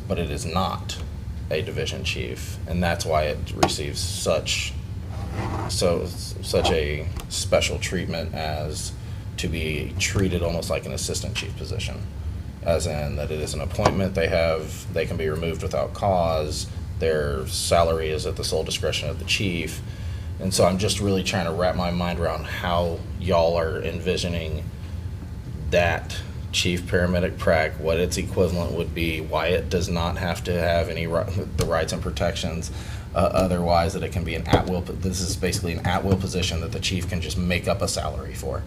but it is not a division chief, and that's why it receives such a special treatment as to be treated almost like an assistant chief position, as in that it is an appointment they can be removed without cause, their salary is at the sole discretion of the chief. And so I'm just really trying to wrap my mind around how y'all are envisioning that chief paramedic prac, what its equivalent would be, why it does not have to have the rights and protections otherwise, that it can be an at-will. This is basically an at-will position that the chief can just make up a salary for,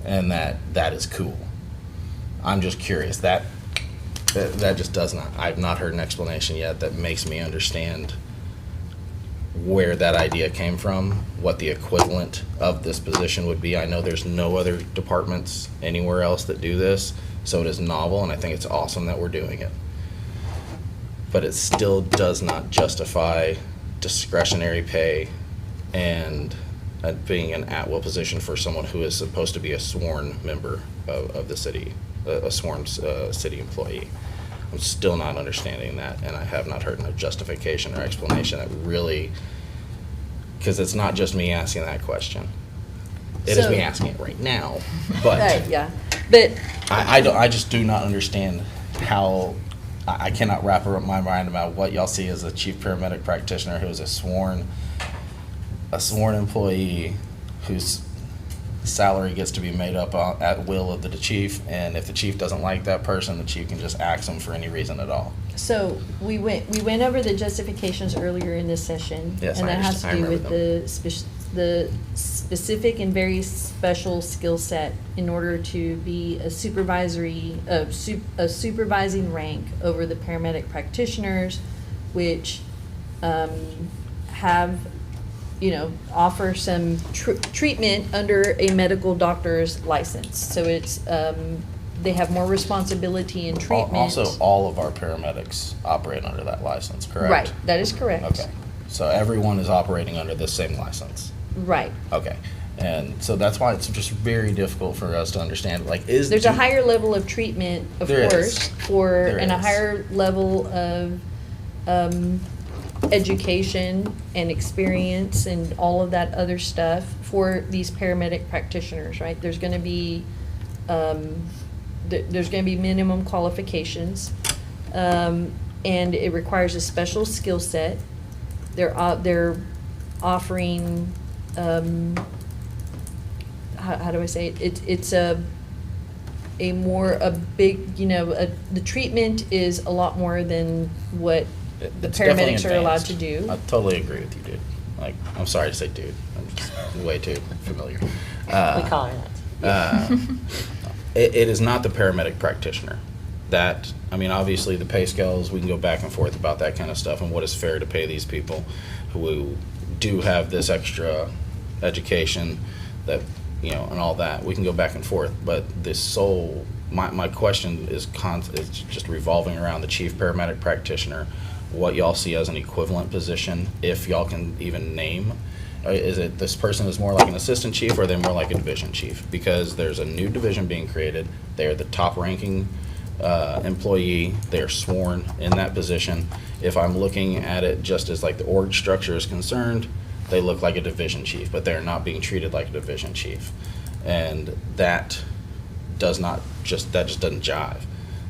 and that is cool. I'm just curious. That just does not. I've not heard an explanation yet that makes me understand where that idea came from, what the equivalent of this position would be. I know there's no other departments anywhere else that do this, so it is novel, and I think it's awesome that we're doing it. But it still does not justify discretionary pay and being an at-will position for someone who is supposed to be a sworn member of the city, a sworn city employee. I'm still not understanding that, and I have not heard no justification or explanation that really, because it's not just me asking that question. It is So- me asking it right now, but Right, yeah. But I just do not understand how, I cannot wrap my mind about what y'all see as a chief paramedic practitioner who is a sworn employee whose salary gets to be made up at will of the chief, and if the chief doesn't like that person, the chief can just axe them for any reason at all. So we went over the justifications earlier in this session. Yes, And I that has to do remember with the specific and very special skill set in order to be a supervisory, a supervising rank over the paramedic practitioners, which have, offer some treatment under a medical doctor's license. So it's, they have more responsibility in treatment. Also, all of our paramedics operate under that license, correct? Right, that is correct. Okay, so everyone is operating under the same license. Right. Okay, and so that's why it's just very difficult for us to understand, like, There's a higher level of treatment, of There course, is. and a is. higher level of education and experience and all of that other stuff for these paramedic practitioners, right? There's gonna be, there's gonna be minimum qualifications, and it requires a special skill set. They're offering, how do I say it? It's the treatment is a lot more than what the It's definitely paramedics are allowed advanced. to do. I totally agree with you, dude. Like, I'm sorry to say dude, I'm just way too familiar. We call her that. It is not the paramedic practitioner. That, I mean, obviously the pay scales, we can go back and forth about that kind of stuff and what is fair to pay these people who do have this extra education that, and all that. We can go back and forth, but my question is just revolving around the chief paramedic practitioner, what y'all see as an equivalent position, if y'all can even name. Is it this person is more like an assistant chief, or are they more like a division chief? Because there's a new division being created. They're the top ranking employee. They're sworn in that position. If I'm looking at it just as like the org structure is concerned, they look like a division chief, but they're not being treated like a division chief. And that just doesn't jive.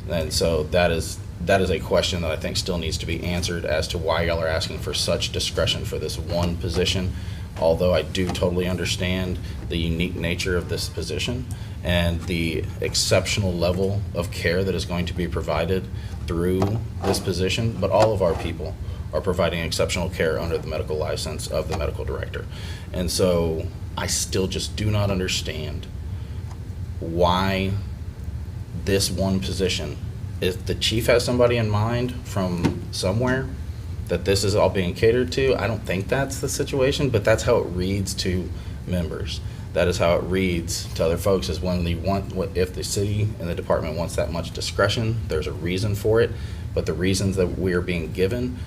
And so that is a question that I think still needs to be answered as to why y'all are asking for such discretion for this one position. Although I do totally understand the unique nature of this position and the exceptional level of care that is going to be provided through this position, but all of our people are providing exceptional care under the medical license of the medical director. And so I still just do not understand why this one position, if the chief has somebody in mind from somewhere that this is all being catered to, I don't think that's the situation, but that's how it reads to members. That is how it reads to other folks, is when they want, if the city and the department wants that much discretion, there's a reason for it. But the reasons that we are being given,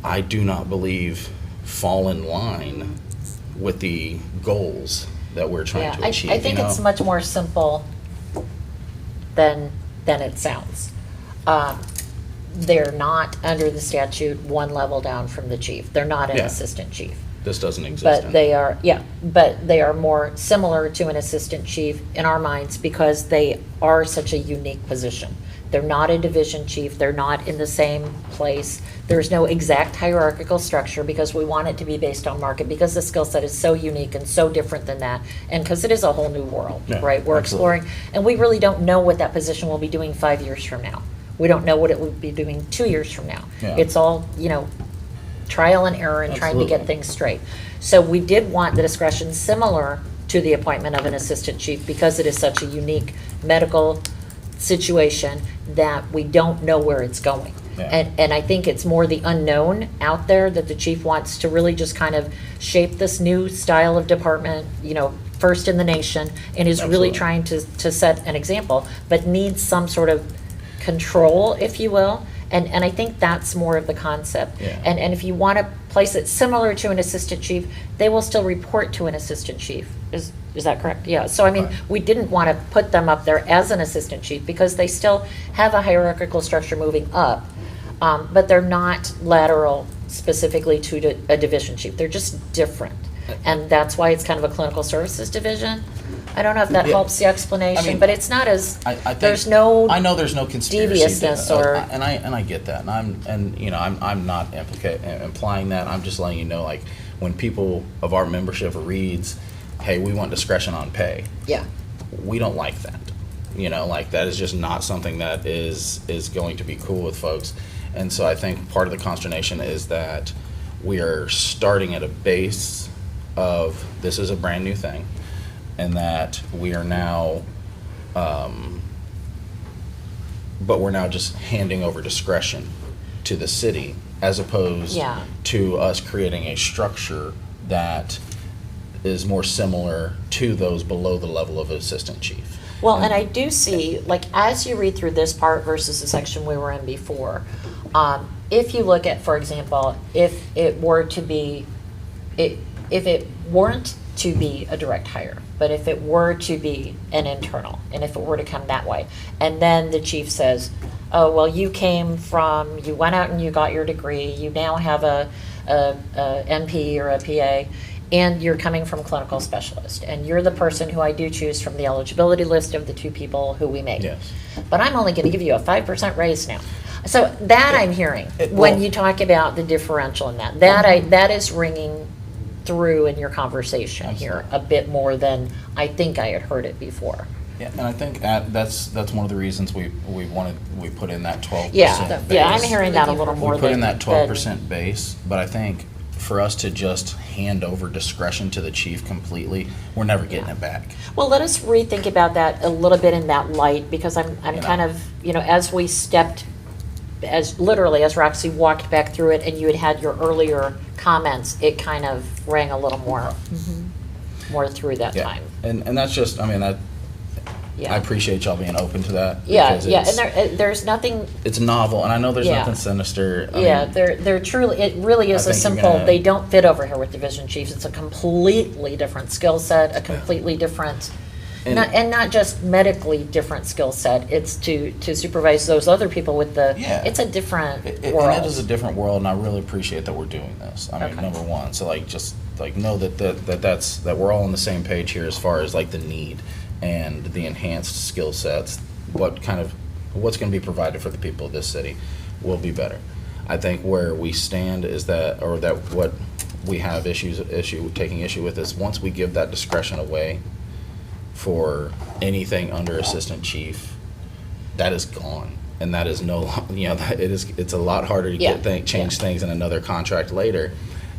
I do not believe fall in line with the goals that we're trying to achieve. I think it's much more simple than it sounds. They're not under the statute one level down from the chief. They're not an Yeah. assistant chief. This doesn't exist. But they are, but they are more similar to an assistant chief in our minds because they are such a unique position. They're not a division chief, they're not in the same place. There's no exact hierarchical structure because we want it to be based on market, because the skill set is so unique and so different than that. And because it is a whole new world, Yeah, right? We're absolutely. exploring, and we really don't know what that position will be doing 5 years from now. We don't know what it will be doing 2 years from now. Yeah. It's all, trial and error and trying to get Absolutely. things straight. So we did want the discretion similar to the appointment of an assistant chief because it is such a unique medical situation that we don't know where it's going. Yeah. And I think it's more the unknown out there that the chief wants to really just kind of shape this new style of department, first in the nation, and is really Absolutely. trying to set an example, but needs some sort of control, if you will. And I think that's more of the concept. Yeah. And if you want to place it similar to an assistant chief, they will still report to an assistant chief. Is that correct? Yeah. So I mean, Right. we didn't want to put them up there as an assistant chief because they still have a hierarchical structure moving up, but they're not lateral specifically to a division chief. They're just different. And that's why it's kind of a clinical services division. I don't know if that Yeah. helps the explanation, I mean, but it's not as, I think, there's no. I know there's no conspiracy. deviousness or- and I get that, and I'm not implying that. I'm just letting you know, like, when people of our membership reads, "Hey, we want discretion on pay," Yeah. we don't like that. Like, that is just not something that is going to be cool with folks. And so I think part of the consternation is that we are starting at a base of this is a brand new thing, and that we are now, but we're now just handing over discretion to the city as opposed Yeah. to us creating a structure that is more similar to those below the level of assistant chief. Well, and I do see, like, as you read through this part versus the section we were in before, if you look at, for example, if it weren't to be a direct hire, but if it were to be an internal, and if it were to come that way, and then the chief says, oh, well, you went out and you got your degree, you now have a NP or a PA, and you're coming from clinical specialist, and you're the person who I do choose from the eligibility list of the two people who we make. Yes. But I'm only gonna give you a 5% raise now. So that I'm hearing, when well- you talk about the differential in that is ringing through in your conversation here a bit more than I think I had heard it before. Yeah, and I think that's one of the reasons we put in that 12% Yeah, base. yeah, I'm hearing that a little more We put in than. that 12% base, but I think for us to just hand over discretion to the chief completely, we're never getting Yeah. it back. Well, let us rethink about that a little bit in that light, because I'm You kind know. of, as we stepped, as Roxy walked back through it and you had your earlier comments, it kind of rang a little more through that Yeah, time. and that's just, I Yeah. appreciate y'all being open to that. Yeah, because yeah, it's- and there's nothing, It's novel, and I know there's Yeah. nothing sinister. I yeah, mean, they're truly, it really is I a think you're simple, gonna- they don't fit over here with division chiefs. It's a completely different skill set, a completely different, And- not just medically different skill set. It's to supervise those other people with Yeah. it's a different and world. it is a different world, and I really appreciate that we're doing this. I mean, Okay. number one, so like just like know that we're all on the same page here as far as like the need and the enhanced skill sets. What's going to be provided for the people of this city will be better. I think where we stand is that what we have taking issue with is once we give that discretion away for anything under assistant chief, that is gone. And that is no, it's a lot harder to Yeah, change yeah. things in another contract later.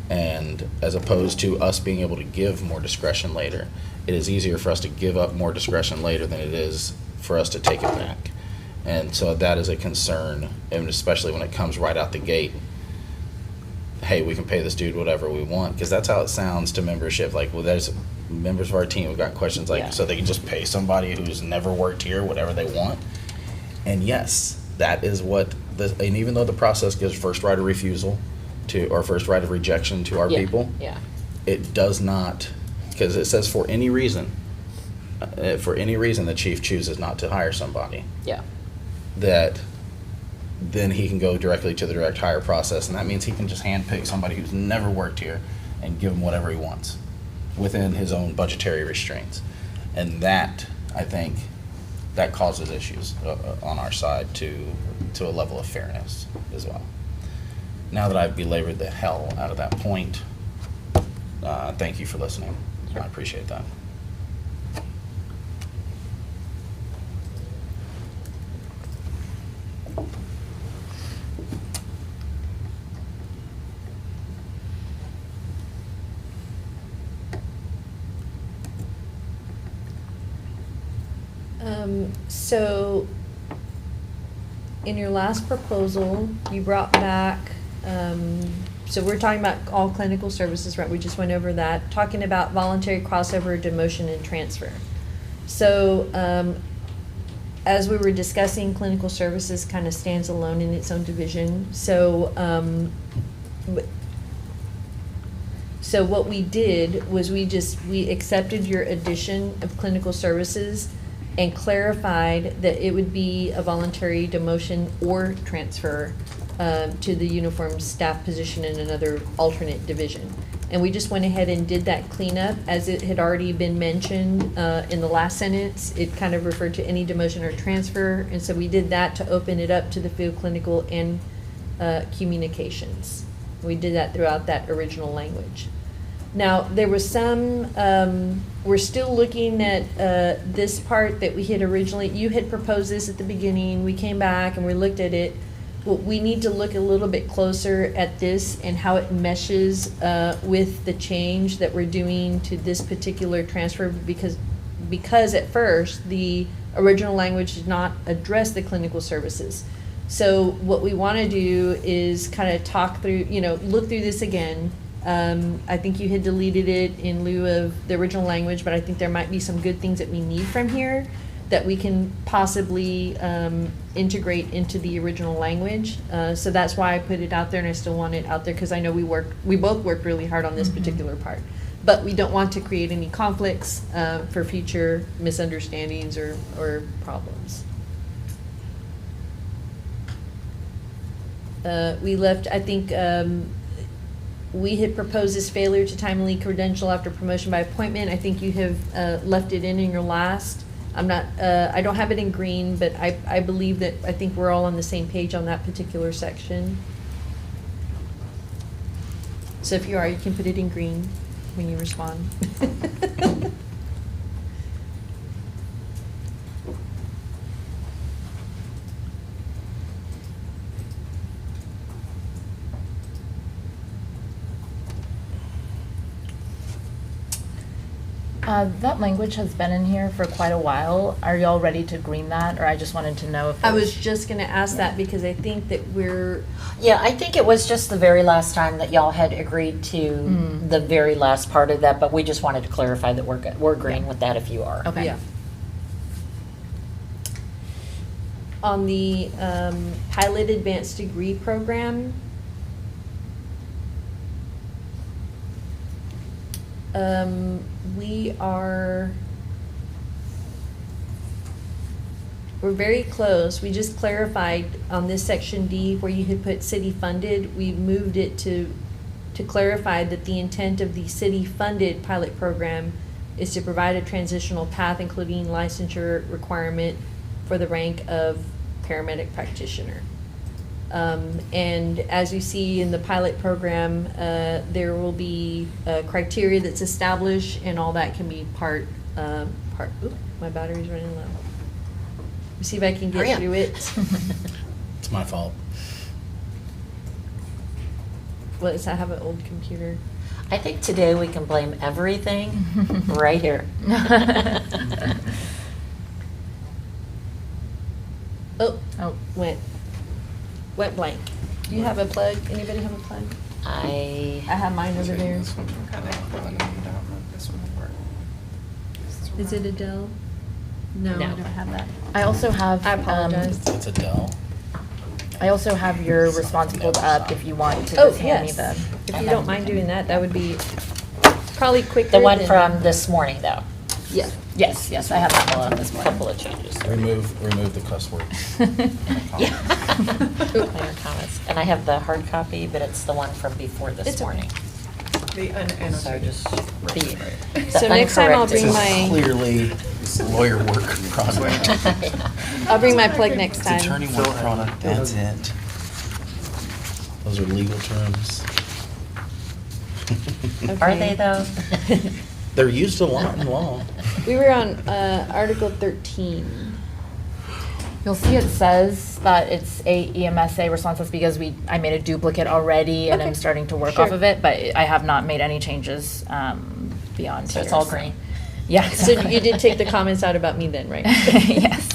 And as opposed to us being able to give more discretion later, it is easier for us to give up more discretion later than it is for us to take it back. And so that is a concern, and especially when it comes right out the gate. Hey, we can pay this dude whatever we want, because that's how it sounds to membership. Like, well, there's members of our team who've got questions like, Yeah. so they can just pay somebody who's never worked here whatever they want. And yes, that is what and even though the process gives first right of refusal or first right of rejection to our Yeah, people, Yeah, it does not, because it says for any reason the chief chooses not to hire somebody, yeah. that then he can go directly to the direct hire process, and that means he can just handpick somebody who's never worked here and give him whatever he wants within his own budgetary restraints. And that, I think, that causes issues on our side to a level of fairness as well. Now that I've belabored the hell out of that point, thank you for listening. I appreciate that. So, in your last proposal, you brought back, so we're talking about all clinical services, right? We just went over that, talking about voluntary crossover, demotion, and transfer. So, as we were discussing, clinical services kind of stands alone in its own division. So, so what we did was we accepted your addition of clinical services and clarified that it would be a voluntary demotion or transfer to the uniform staff position in another alternate division. And we just went ahead and did that cleanup, as it had already been mentioned in the last sentence. It kind of referred to any demotion or transfer, and so we did that to open it up to the field clinical and communications. We did that throughout that original language. Now, there was some, we're still looking at this part that we had originally, you had proposed this at the beginning, we came back and we looked at it. Well, we need to look a little bit closer at this and how it meshes with the change that we're doing to this particular transfer, because at first, the original language did not address the clinical services. So what we want to do is kind of talk through, look through this again. I think you had deleted it in lieu of the original language, but I think there might be some good things that we need from here that we can possibly integrate into the original language. So that's why I put it out there, and I still want it out there, because I know we both worked really hard on this particular part. But we don't want to create any conflicts for future misunderstandings or problems. We left, I think, we had proposed this failure to timely credential after promotion by appointment. I think you have left it in your last. I'm not, I don't have it in green, but I believe that, I think we're all on the same page on that particular section. So if you are, you can put it in green when you respond. That language has been in here for quite a while. Are y'all ready to green that, or I just wanted to know if I was just gonna ask that because I think that Yeah, I think it was just the very last time that y'all had agreed to the very last part of that, but we just wanted to clarify that we're agreeing with that if you are. Okay. Yeah. On the pilot advanced degree program, we're very close. We just clarified on this section D where you had put city funded, we moved it to clarify that the intent of the city funded pilot program is to provide a transitional path, including licensure requirement for the rank of paramedic practitioner. And as you see in the pilot program, there will be criteria that's established, and all that can be part, oops, my battery's running low. See if I can Hurry get up. through it. It's my fault. What is, I have an old computer. I think today we can blame everything right here. Oh, Oh, went blank. Do you have a plug? Anybody have a plug? I I have mine over there. This one. This one will work. Is it a Dell? No, I No. don't have that. I also have. I apologize. It's Adele. I also have your response pulled up if you want to Oh, just hand me yes. the. If you don't mind doing that, that would be probably quicker. The one than- from this morning, though. Yeah. Yes, yes, I have that pulled up this morning. Couple of changes. Remove the cuss words. Yeah. Minor comments. And I have the hard copy, but it's the one from before this It's okay. morning. The unannotated. So just the So next time I'll bring uncorrected. my- Clearly lawyer work product. I'll bring my plug next It's time. attorney work product, that's it. Those are legal terms. Are they though? They're used a lot in law. We were on Article 13. You'll see it says that it's a EMSA response, that's because I made a duplicate already and I'm Okay. starting to work Sure. off of it, but I have not made any changes beyond So here. it's all green. Yeah. So you did take the comments out about me then, right? Yes.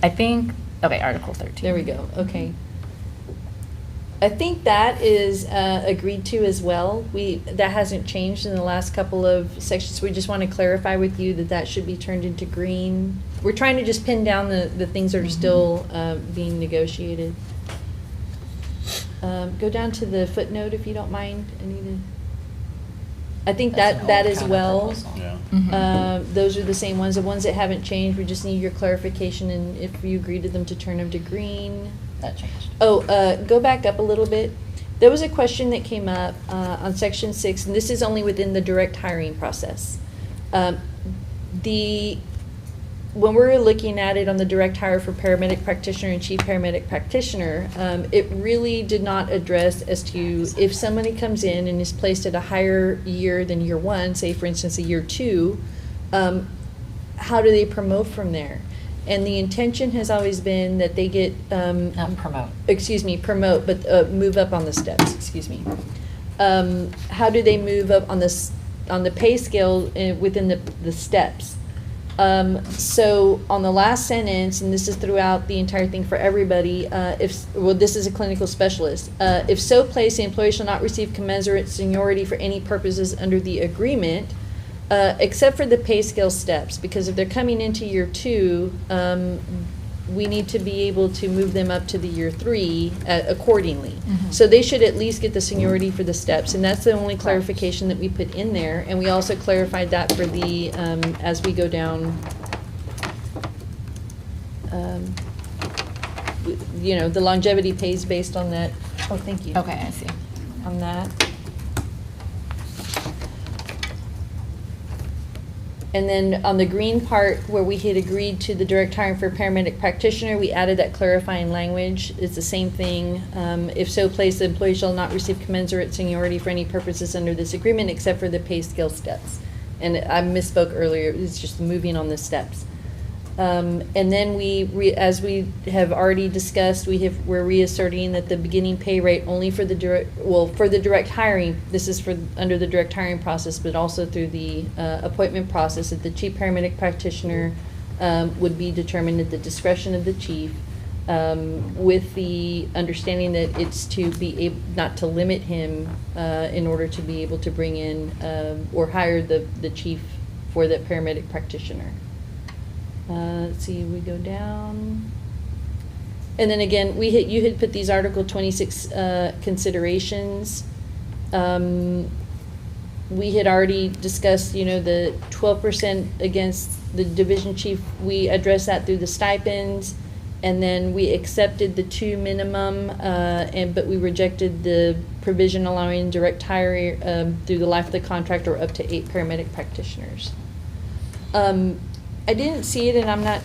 I think, okay, Article 13. There we go, okay. I think that is agreed to as well. That hasn't changed in the last couple of sections. We just want to clarify with you that that should be turned into green. We're trying to just pin down the things that are still being negotiated. Go down to the footnote if you don't mind, Anita. I think That's an that old as counter well. proposal. Yeah. Mhm. Those are the same ones. The ones that haven't changed, we just need your clarification and if you agree to them to turn them to green. That changed. Oh, go back up a little bit. There was a question that came up on section 6, and this is only within the direct hiring process. When we're looking at it on the direct hire for paramedic practitioner and chief paramedic practitioner, it really did not address as to if somebody comes in and is placed at a higher year than year 1, say for instance a year 2, how do they promote from there? And the intention has always been that they get, Not promote. promote, but move up on the steps, excuse me. How do they move up on the pay scale within the steps? So on the last sentence, and this is throughout the entire thing for everybody, this is a clinical specialist. If so placed, the employee shall not receive commensurate seniority for any purposes under the agreement, except for the pay scale steps, because if they're coming into year 2, we need to be able to move them up to the year 3 accordingly. Mhm. So they should at least get the seniority for the steps, and that's the only clarification that we put in there. And we also clarified that for the, as we go down, the longevity pays based on that. Oh, thank you. Okay, I see. On that. And then on the green part, where we had agreed to the direct hiring for paramedic practitioner, we added that clarifying language. It's the same thing. If so placed, the employee shall not receive commensurate seniority for any purposes under this agreement except for the pay scale steps. And I misspoke earlier, it's just moving on the steps. And then as we have already discussed, we're reasserting that the beginning pay rate only for the direct hiring, this is under the direct hiring process, but also through the appointment process, that the chief paramedic practitioner would be determined at the discretion of the chief, with the understanding that it's to be able, not to limit him in order to be able to bring in or hire the chief for that paramedic practitioner. Let's see, we go down. And then again, you had put these Article 26 considerations. We had already discussed, the 12% against the division chief. We addressed that through the stipends. And then we accepted the 2 minimum, but we rejected the provision allowing direct hire through the life of the contract or up to 8 paramedic practitioners. I didn't see it, and I'm not,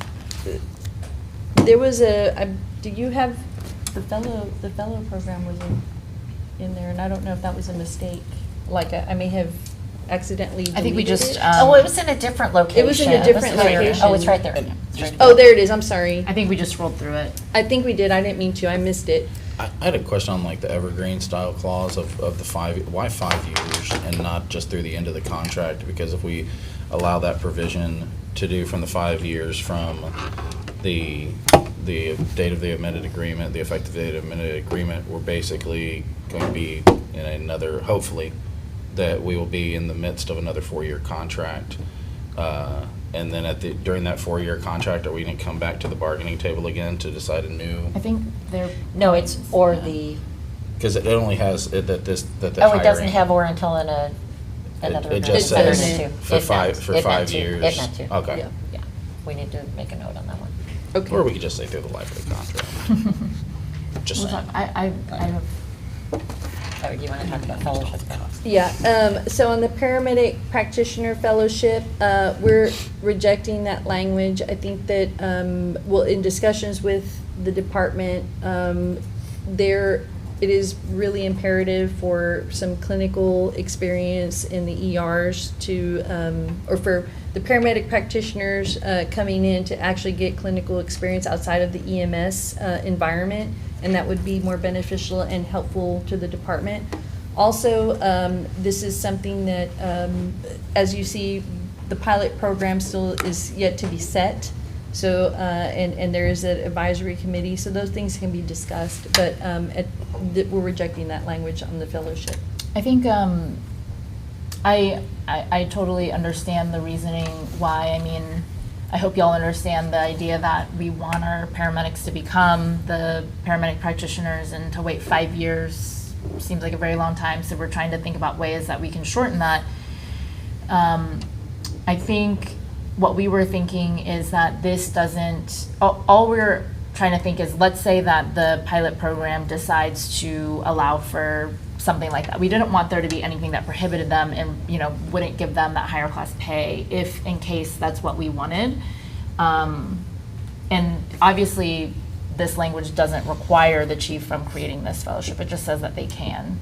there was do you have, the fellow program was in there, and I don't know if that was a mistake. Like, I may have accidentally I think we deleted just, it. Oh, it was in a different location. It was in a different This is where- location. Oh, it's right there. And- Yeah, it's right Oh, there it is, I'm sorry. I think we just rolled through it. I think we did, I didn't mean to, I missed it. I had a question on like the evergreen style clause of the why 5 years and not just through the end of the contract? Because if we allow that provision to do from the 5 years from the date of the amended agreement, the effective date of amended agreement, we're basically going to be in another, hopefully, that we will be in the midst of another 4-year contract. And then during that 4-year contract, are we going to come back to the bargaining table again to decide a new? I think they're. No, it's or the, Because it only has that oh, it doesn't hiring- have or until another. It just It says meant for five It meant 5 to. years. It meant to. Okay. Yeah. Yeah, we need to make a note on that one. Okay. Or we could just say through the life of the contract. Just We'll saying. talk- I have. Oh, you want to talk about fellowship? Yeah, so on the paramedic practitioner fellowship, we're rejecting that language. I think that, well, in discussions with the department, it is really imperative for some clinical experience in the ERs to, or for the paramedic practitioners coming in to actually get clinical experience outside of the EMS environment, and that would be more beneficial and helpful to the department. Also, this is something that, as you see, the pilot program still is yet to be set. So, and there is an advisory committee, so those things can be discussed, but we're rejecting that language on the fellowship. I think I totally understand the reasoning why. I mean, I hope y'all understand the idea that we want our paramedics to become the paramedic practitioners, and to wait 5 years seems like a very long time, so we're trying to think about ways that we can shorten that. I think what we were thinking is that this doesn't, all we're trying to think is, let's say that the pilot program decides to allow for something like that. We didn't want there to be anything that prohibited them and, wouldn't give them that higher class pay if in case that's what we wanted. And obviously, this language doesn't require the chief from creating this fellowship. It just says that they can.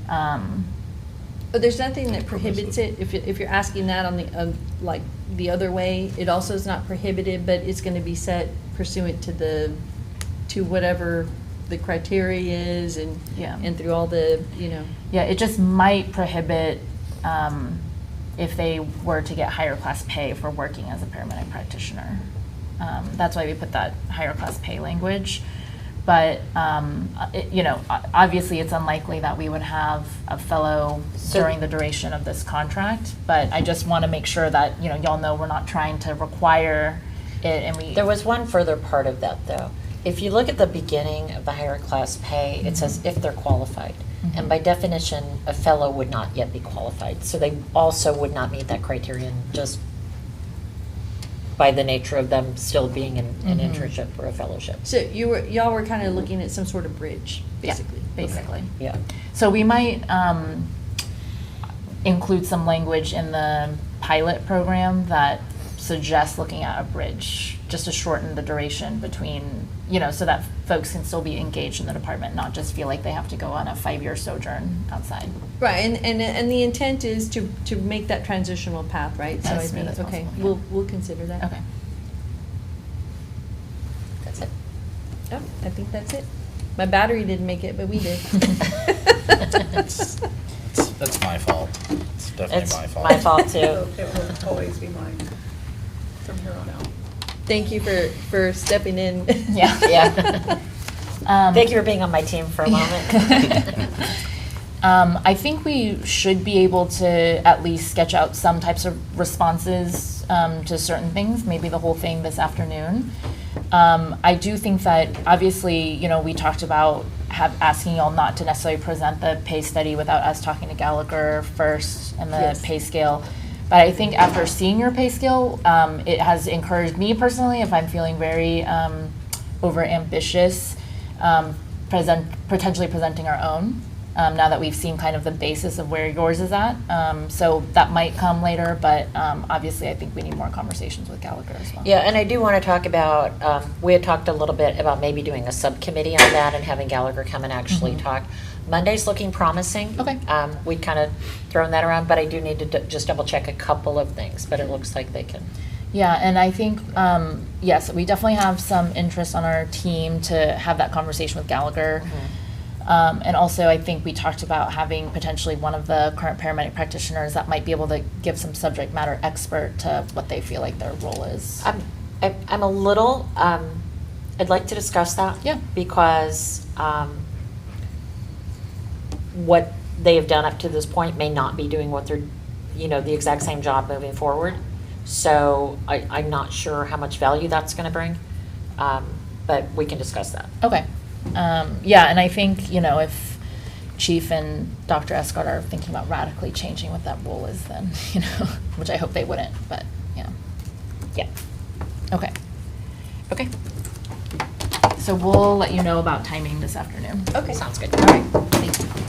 But there's nothing that prohibits it. If you're asking that on the, like, the other way, it also is not prohibited, but it's gonna be set pursuant to whatever the criteria is and, Yeah. and through all the, Yeah, it just might prohibit if they were to get higher class pay for working as a paramedic practitioner. That's why we put that higher class pay language. But, obviously it's unlikely that we would have a fellow during the duration of this contract. But I just want to make sure that, y'all know we're not trying to require it, and we. There was one further part of that, though. If you look at the beginning of the higher class pay, it says if they're qualified. And by definition, a fellow would not yet be qualified. So they also would not meet that criterion just by the nature of them still being in an internship or a fellowship. so y'all were kind of looking at some sort of bridge, basically. Yeah, basically. Yeah. So we might include some language in the pilot program that suggests looking at a bridge, just to shorten the duration between, so that folks can still be engaged in the department, not just feel like they have to go on a 5-year sojourn outside. Right, and the intent is to make that transitional path, right? So I As smooth think, as okay, possible, we'll consider that. Okay. That's it. Oh, I think that's it. My battery didn't make it, but we did. That's my fault. It's definitely It's my fault. my fault, too. It will always be mine from here on out. Thank you for stepping in. Yeah. Yeah. Thank you for being on my team for a moment. I think we should be able to at least sketch out some types of responses to certain things, maybe the whole thing this afternoon. I do think that, obviously, we talked about asking y'all not to necessarily present the pay study without us talking to Gallagher first and the Yes. pay scale. But I think after seeing your pay scale, it has encouraged me personally, if I'm feeling very over-ambitious, potentially presenting our own, now that we've seen kind of the basis of where yours is at. So that might come later, but obviously I think we need more conversations with Gallagher as well. Yeah, and I do want to talk about, we had talked a little bit about maybe doing a subcommittee on that and having Gallagher come and actually talk. Monday's looking promising. Okay. We kind of thrown that around, but I do need to just double check a couple of things, but it looks like they can. Yeah, and I think, yes, we definitely have some interest on our team to have that conversation with Gallagher. And also, I think we talked about having potentially one of the current paramedic practitioners that might be able to give some subject matter expert to what they feel like their role is. I'm a little, I'd like to discuss that. Yeah. Because what they have done up to this point may not be doing what they're, the exact same job moving forward. So I'm not sure how much value that's going to bring, but we can discuss that. Okay. Yeah, and I think, if Chief and Dr. Escott are thinking about radically changing what that role is, then, which I hope they wouldn't, but, yeah. Yeah. Okay. Okay. So we'll let you know about timing this afternoon. Okay. Sounds good. All right, thank you.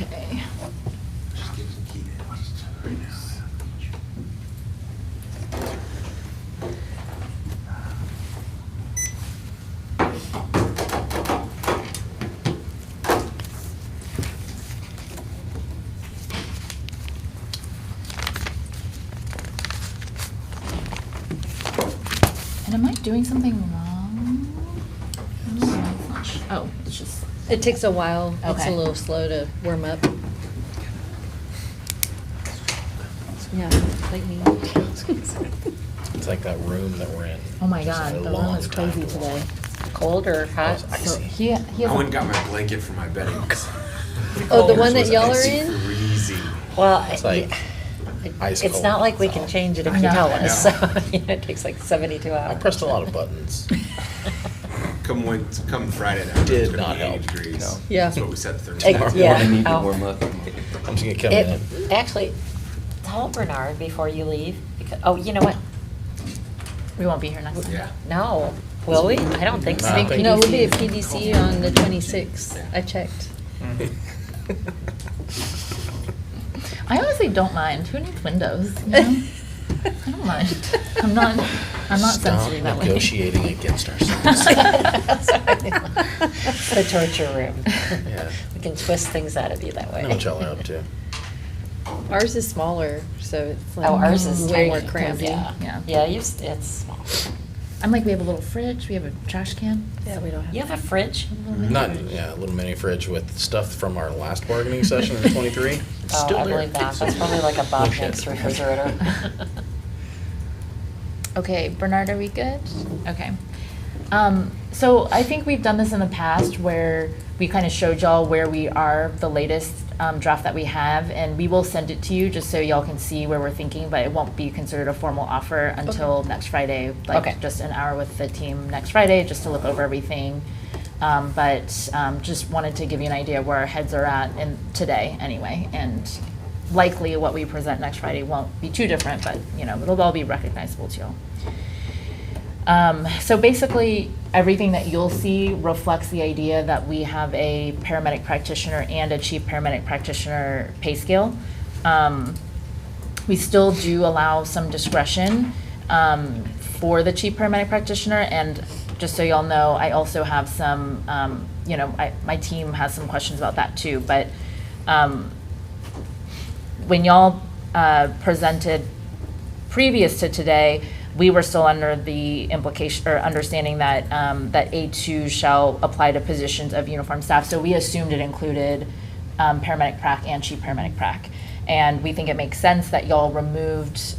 Okay. Just give us a key right now. And am I doing something wrong? No, it's not oh, it's just, It takes a while. It's Okay. a little slow to warm up. Yeah, like me. It's like that room that we're in. oh my Just God, a the room long is time crazy to walk. today. Cold or hot? It's icy. So he has. I went and a- got my blanket for my bedding. Oh, the one Yours that was y'all are icy in? Freezing. Well, It's like ice it's cold. not like we can That's change it if I you know, tell I us, know. so, you know, it takes like 72 all. hours. I pressed a lot of buttons. Come Friday night. Did it's gonna not be 80 help, degrees. no. Yeah. That's what we set the Ex- thermostat. yeah. I need to Oh. warm up. I'm just gonna come in. Actually, tell Bernard before you leave, because, oh, you know what? We won't be here next time. Yeah. No, will we? I don't think No, so. I think- No, we'll be at PDC on the 26th. Yeah. I checked. I honestly don't mind. Who needs windows? You know? I don't mind. I'm not Stop sensitive that way. negotiating against ourselves. The torture room. Yeah. We can twist things out of you that I way. know what y'all are up to. Ours is smaller, so it's like Oh, ours is way tiny, more 'cause, cramped. Yeah, Yeah. yeah, it's small. I'm like, we have a little fridge, we have a trash can. Yeah, we don't have. You have a fridge? Not, yeah, a little mini fridge with stuff from our last bargaining session in 23. It's Oh, still I there. believe that. That's probably like a Bob No shit. Nix refrigerator. Okay, Bernard, are we good? Okay. So I think we've done this in the past where we kind of showed y'all where we are, the latest draft that we have, and we will send it to you just so y'all can see where we're thinking, but it won't be considered a formal offer until next Friday, like Okay. just an hour with the team next Friday, just to look over everything. But just wanted to give you an idea of where our heads are at in today anyway, and likely what we present next Friday won't be too different, but you know, it'll all be recognizable to y'all. So basically, everything that you'll see reflects the idea that we have a paramedic practitioner and a chief paramedic practitioner pay scale. We still do allow some discretion for the chief paramedic practitioner, and just so y'all know, I also have some, you know, my team has some questions about that too, but when y'all presented previous to today, we were still under the implication or understanding that that A2 shall apply to positions of uniformed staff. So we assumed it included paramedic prac and chief paramedic prac. And we think it makes sense that y'all removed,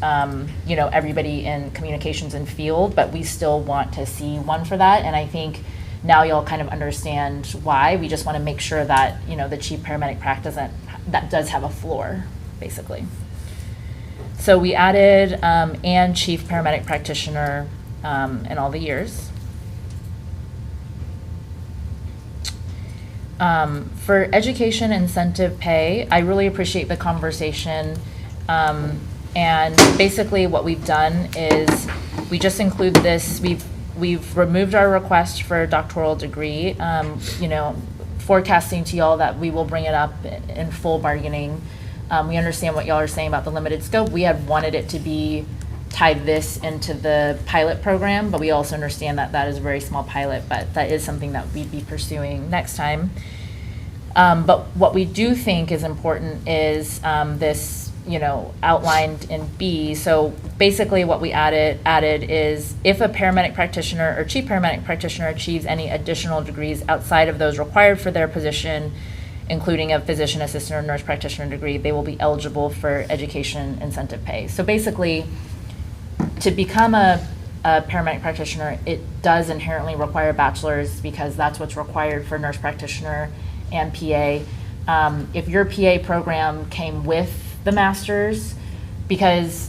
you know, everybody in communications and field, but we still want to see one for that. And I think now y'all kind of understand why. We just want to make sure that, you know, the chief paramedic prac does have a floor, basically. So we added and chief paramedic practitioner in all the years. For education incentive pay, I really appreciate the conversation. And basically what we've done is we just include this, we've removed our request for a doctoral degree, you know, forecasting to y'all that we will bring it up in full bargaining. We understand what y'all are saying about the limited scope. We had wanted it to be tied this into the pilot program, but we also understand that that is a very small pilot, but that is something that we'd be pursuing next time. But what we do think is important is this, you know, outlined in B. So basically what we added is if a paramedic practitioner or chief paramedic practitioner achieves any additional degrees outside of those required for their position, including a physician assistant or nurse practitioner degree, they will be eligible for education incentive pay. So basically, to become a paramedic practitioner, it does inherently require a bachelor's because that's what's required for nurse practitioner and PA. If your PA program came with the master's,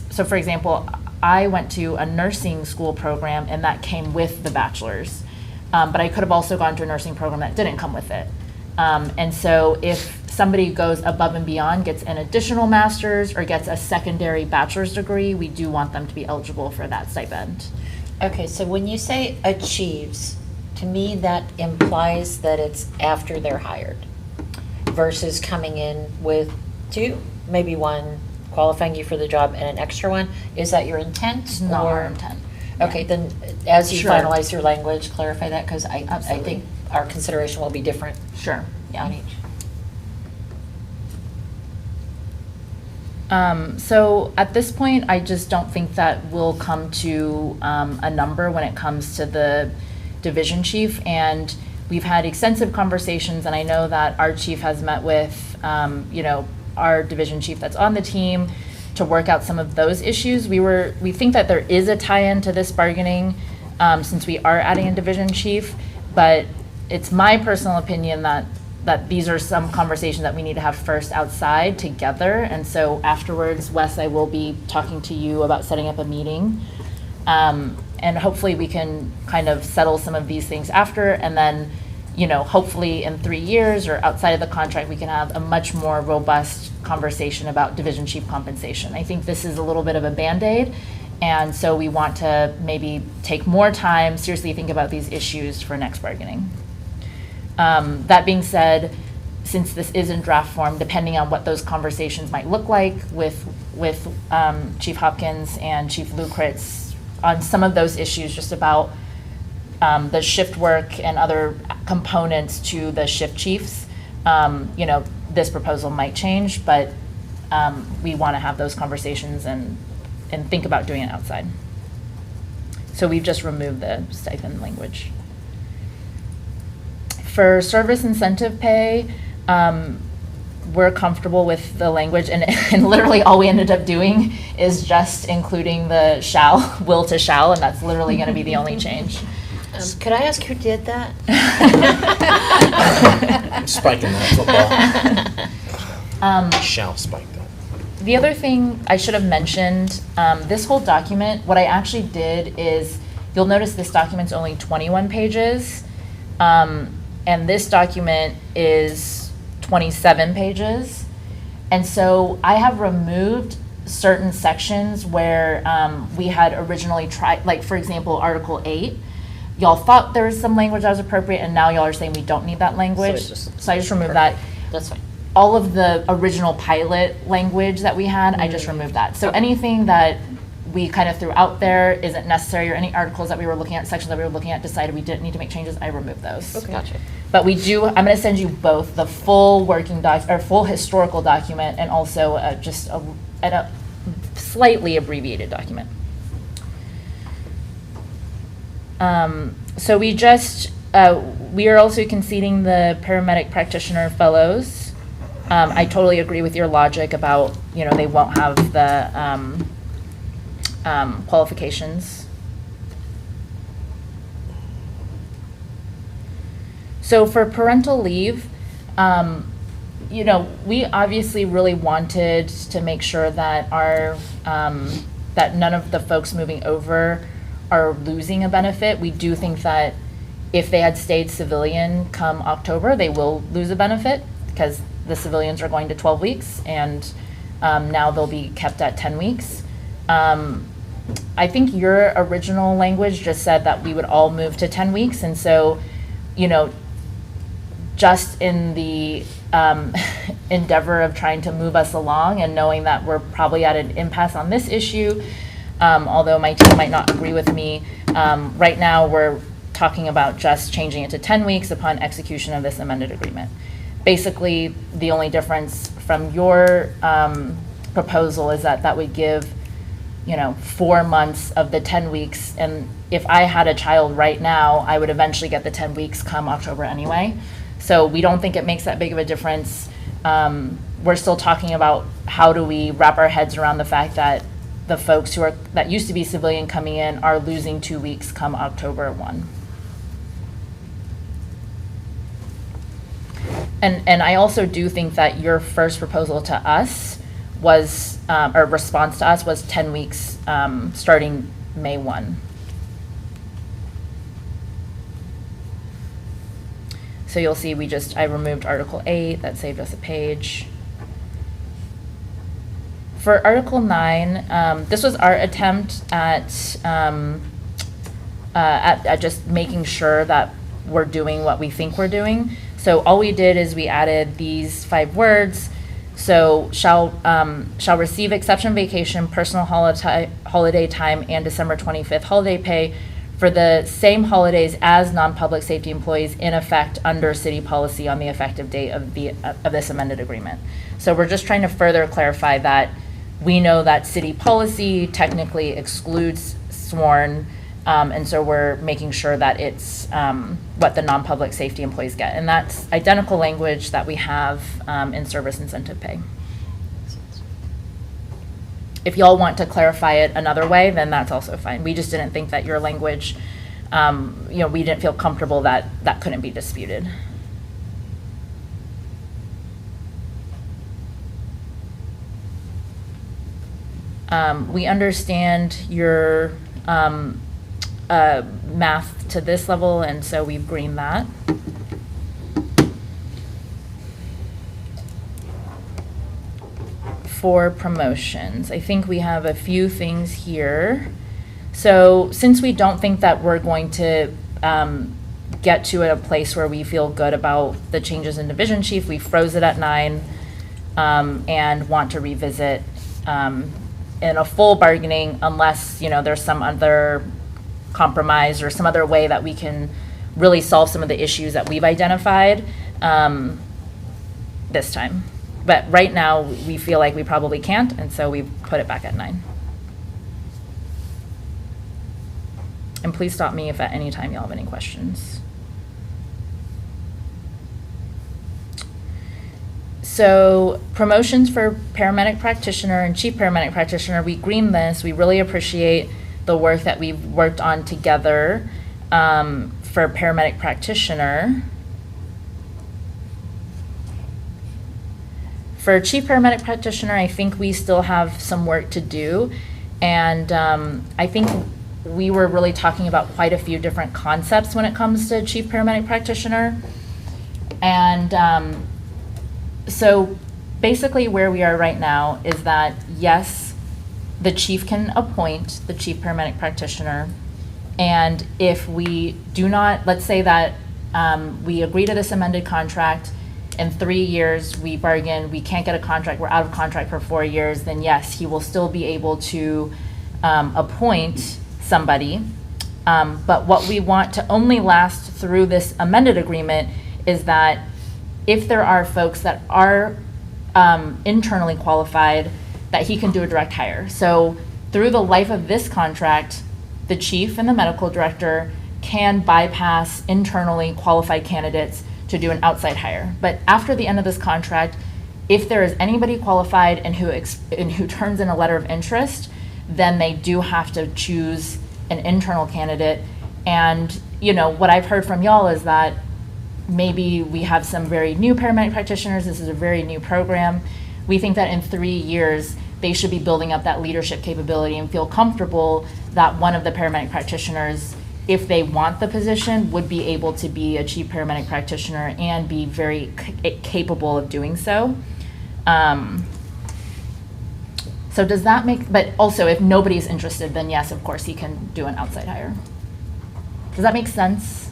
so for example, I went to a nursing school program and that came with the bachelor's, but I could have also gone to a nursing program that didn't come with it. And so if somebody goes above and beyond, gets an additional master's or gets a secondary bachelor's degree, we do want them to be eligible for that stipend. Okay, so when you say achieves, to me that implies that it's after they're hired. versus coming in with two, maybe one qualifying you for the job and an extra one? Is that your intent? It's not our or- intent. Okay, then as you Sure. finalize your language, clarify that, because I Absolutely. think our consideration will be different Sure, yeah. on each. So at this point, I just don't think that we'll come to a number when it comes to the division chief. And we've had extensive conversations, and I know that our chief has met with, our division chief that's on the team to work out some of those issues. We think that there is a tie-in to this bargaining since we are adding a division chief, but it's my personal opinion that these are some conversations that we need to have first outside together. And so afterwards, Wes, I will be talking to you about setting up a meeting. And hopefully we can kind of settle some of these things after, and then, hopefully in 3 years or outside of the contract, we can have a much more robust conversation about division chief compensation. I think this is a little bit of a Band-Aid, and so we want to maybe take more time, seriously think about these issues for next bargaining. That being said, since this is in draft form, depending on what those conversations might look like with Chief Hopkins and Chief Lukritz on some of those issues, just about the shift work and other components to the shift chiefs, this proposal might change, but we want to have those conversations and think about doing it outside. So we've just removed the stipend language. For service incentive pay, we're comfortable with the language, and literally all we ended up doing is just including the shall, will to shall, and that's literally going to be the only change. Could I ask who did that? I'm spiking that football. Shall spike that. The other thing I should have mentioned, this whole document, what I actually did is, you'll notice this document's only 21 pages, and this document is 27 pages. And so I have removed certain sections where we had originally tried, like for example, Article 8. Y'all thought there was some language that was appropriate, and now y'all are saying we don't need that language. So I just removed that. That's fine. All of the original pilot language that we had, I just removed that. So anything that we kind of threw out there isn't necessary, or any articles that we were looking at, sections that we were looking at, decided we didn't need to make changes, I removed those. Okay. Gotcha. But we do, I'm gonna send you both the full working or full historical document, and also just a slightly abbreviated document. So we are also conceding the paramedic practitioner fellows. I totally agree with your logic about, they won't have the qualifications. So for parental leave, we obviously really wanted to make sure that that none of the folks moving over are losing a benefit. We do think that if they had stayed civilian come October, they will lose a benefit, because the civilians are going to 12 weeks, and now they'll be kept at 10 weeks. I think your original language just said that we would all move to 10 weeks, and so, just in the endeavor of trying to move us along and knowing that we're probably at an impasse on this issue, although my team might not agree with me, right now we're talking about just changing it to 10 weeks upon execution of this amended agreement. Basically, the only difference from your proposal is that would give 4 months of the 10 weeks. And if I had a child right now, I would eventually get the 10 weeks come October anyway. So we don't think it makes that big of a difference. We're still talking about how do we wrap our heads around the fact that the folks that used to be civilian coming in are losing 2 weeks come October 1. And I also do think that your first proposal to us was, or response to us was 10 weeks starting May 1. So you'll see I removed Article 8, that saved us a page. For Article 9, this was our attempt at just making sure that we're doing what we think we're doing. So all we did is we added these 5 words. So shall receive exception vacation, personal holiday time, and December 25th holiday pay for the same holidays as non-public safety employees in effect under city policy on the effective date of this amended agreement. So we're just trying to further clarify that we know that city policy technically excludes sworn, and so we're making sure that it's what the non-public safety employees get. And that's identical language that we have in service incentive pay. If y'all want to clarify it another way, then that's also fine. We just didn't think that your language, we didn't feel comfortable that that couldn't be disputed. We understand your math to this level, and so we've greened that. For promotions, I think we have a few things here. So since we don't think that we're going to get to a place where we feel good about the changes in division chief, we froze it at 9 and want to revisit in a full bargaining unless, there's some other compromise or some other way that we can really solve some of the issues that we've identified this time. But right now, we feel like we probably can't, and so we've put it back at 9. And please stop me if at any time y'all have any questions. So promotions for paramedic practitioner and chief paramedic practitioner, we greened this. We really appreciate the work that we've worked on together for paramedic practitioner. For chief paramedic practitioner, I think we still have some work to do. And I think we were really talking about quite a few different concepts when it comes to chief paramedic practitioner. And so basically where we are right now is that, yes, the chief can appoint the chief paramedic practitioner. And if we do not, let's say that we agree to this amended contract, in 3 years we bargain, we can't get a contract, we're out of contract for 4 years, then yes, he will still be able to appoint somebody. But what we want to only last through this amended agreement is that if there are folks that are internally qualified, that he can do a direct hire. So through the life of this contract, the chief and the medical director can bypass internally qualified candidates to do an outside hire. But after the end of this contract, if there is anybody qualified and who turns in a letter of interest, then they do have to choose an internal candidate. And what I've heard from y'all is that maybe we have some very new paramedic practitioners. This is a very new program. We think that in 3 years, they should be building up that leadership capability and feel comfortable that one of the paramedic practitioners, if they want the position, would be able to be a chief paramedic practitioner and be very capable of doing so. So does that make, but also if nobody's interested, then yes, of course, he can do an outside hire. Does that make sense?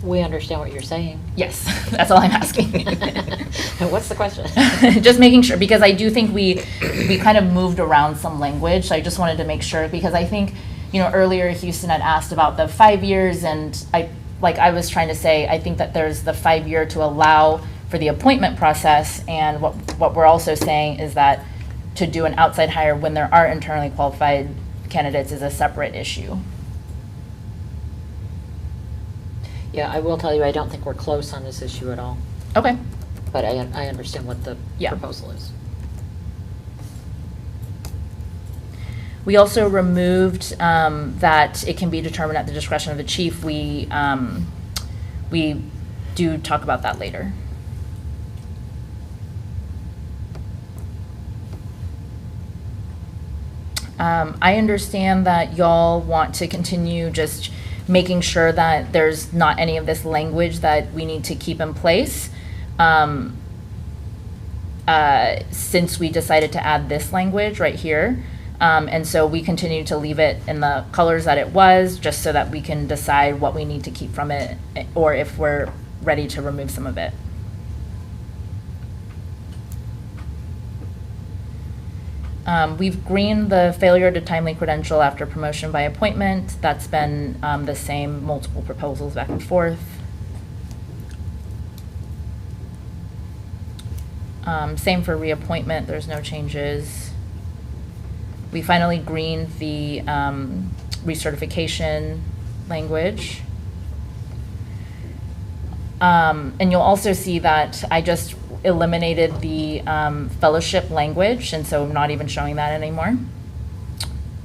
We understand what you're saying. Yes, that's all I'm asking. What's the question? Just making sure, because I do think we kind of moved around some language, so I just wanted to make sure, because I think, earlier Houston had asked about the 5 years, and I was trying to say, I think that there's the 5 year to allow for the appointment process, and what we're also saying is that to do an outside hire when there are internally qualified candidates is a separate issue. Yeah, I will tell you, I don't think we're close on this issue at all, Okay. but I understand what the Yeah. proposal is. We also removed that it can be determined at the discretion of the chief. We do talk about that later. I understand that y'all want to continue just making sure that there's not any of this language that we need to keep in place. Since we decided to add this language right here. And so we continue to leave it in the colors that it was, just so that we can decide what we need to keep from it, or if we're ready to remove some of it. We've greened the failure to timely credential after promotion by appointment. That's been the same, multiple proposals back and forth. Same for reappointment, there's no changes. We finally greened the recertification language. And you'll also see that I just eliminated the fellowship language, and so I'm not even showing that anymore.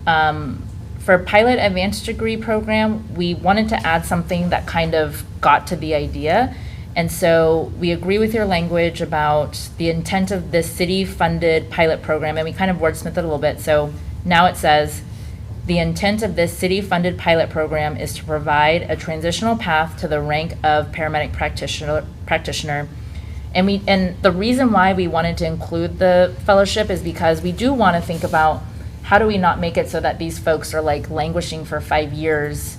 For pilot advanced degree program, we wanted to add something that kind of got to the idea. And so we agree with your language about the intent of this city-funded pilot program, and we kind of wordsmithed it a little bit. So now it says, the intent of this city-funded pilot program is to provide a transitional path to the rank of paramedic practitioner. And the reason why we wanted to include the fellowship is because we do want to think about how do we not make it so that these folks are like languishing for 5 years.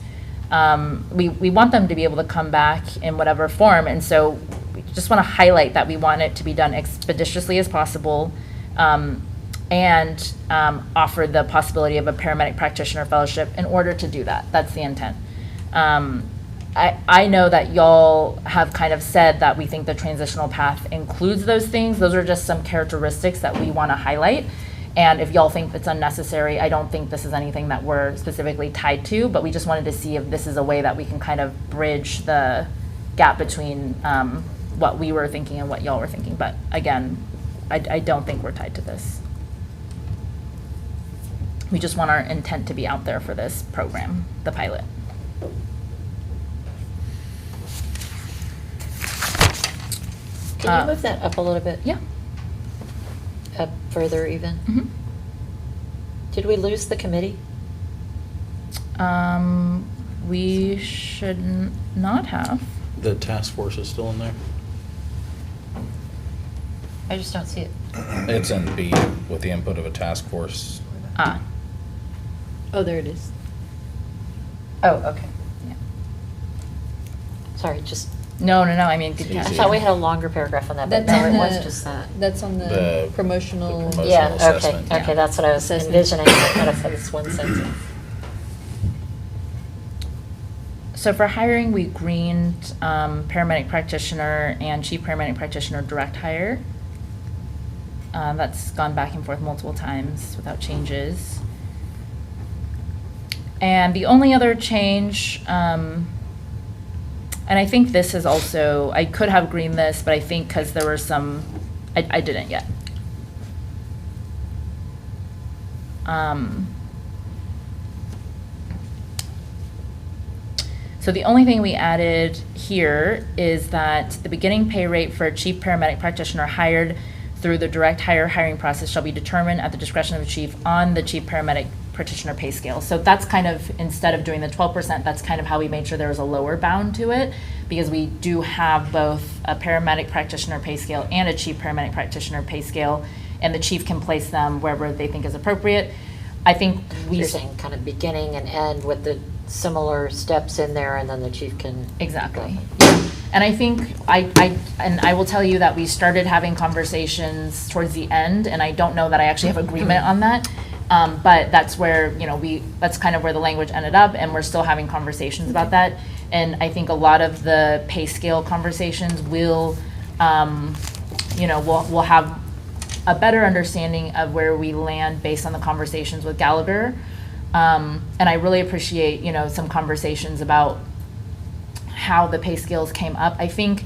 We want them to be able to come back in whatever form, and so we just want to highlight that we want it to be done expeditiously as possible, and offer the possibility of a paramedic practitioner fellowship in order to do that. That's the intent. I know that y'all have kind of said that we think the transitional path includes those things. Those are just some characteristics that we want to highlight. And if y'all think it's unnecessary, I don't think this is anything that we're specifically tied to, but we just wanted to see if this is a way that we can kind of bridge the gap between what we were thinking and what y'all were thinking. But again, I don't think we're tied to this. We just want our intent to be out there for this program, the pilot. Can you move that up a little bit? Yeah. Up further even? Mhm. Did we lose the committee? We should not have. The task force is still in there? I just don't see it. It's in B with the input of a task force. Ah, Oh, there it is. Oh, okay. yeah. Sorry, just, No, I mean, good It's I catch. easy. thought we had a longer paragraph on that, but That's no, on it was the- just that. That's on the The promotional. promotional Yeah, okay, assessment. okay, that's what I was Assessment. envisioning. I thought I said it's one sentence. So for hiring, we greened paramedic practitioner and chief paramedic practitioner direct hire. That's gone back and forth multiple times without changes. And the only other change, and I think this is also, I could have greened this, but I think because there were some, I didn't yet. So the only thing we added here is that the beginning pay rate for a chief paramedic practitioner hired through the direct hire hiring process shall be determined at the discretion of the chief on the chief paramedic practitioner pay scale. So that's kind of, instead of doing the 12%, that's kind of how we made sure there was a lower bound to it, because we do have both a paramedic practitioner pay scale and a chief paramedic practitioner pay scale, and the chief can place them wherever they think is appropriate. I think we. You're saying kind of beginning and end with the similar steps in there, and then the chief can. Exactly. Yeah. And I think I will tell you that we started having conversations towards the end, and I don't know that I actually have agreement on that. But that's where, that's kind of where the language ended up, and we're still having conversations about that. And I think a lot of the pay scale conversations will, we'll have a better understanding of where we land based on the conversations with Gallagher. And I really appreciate, some conversations about how the pay scales came up. I think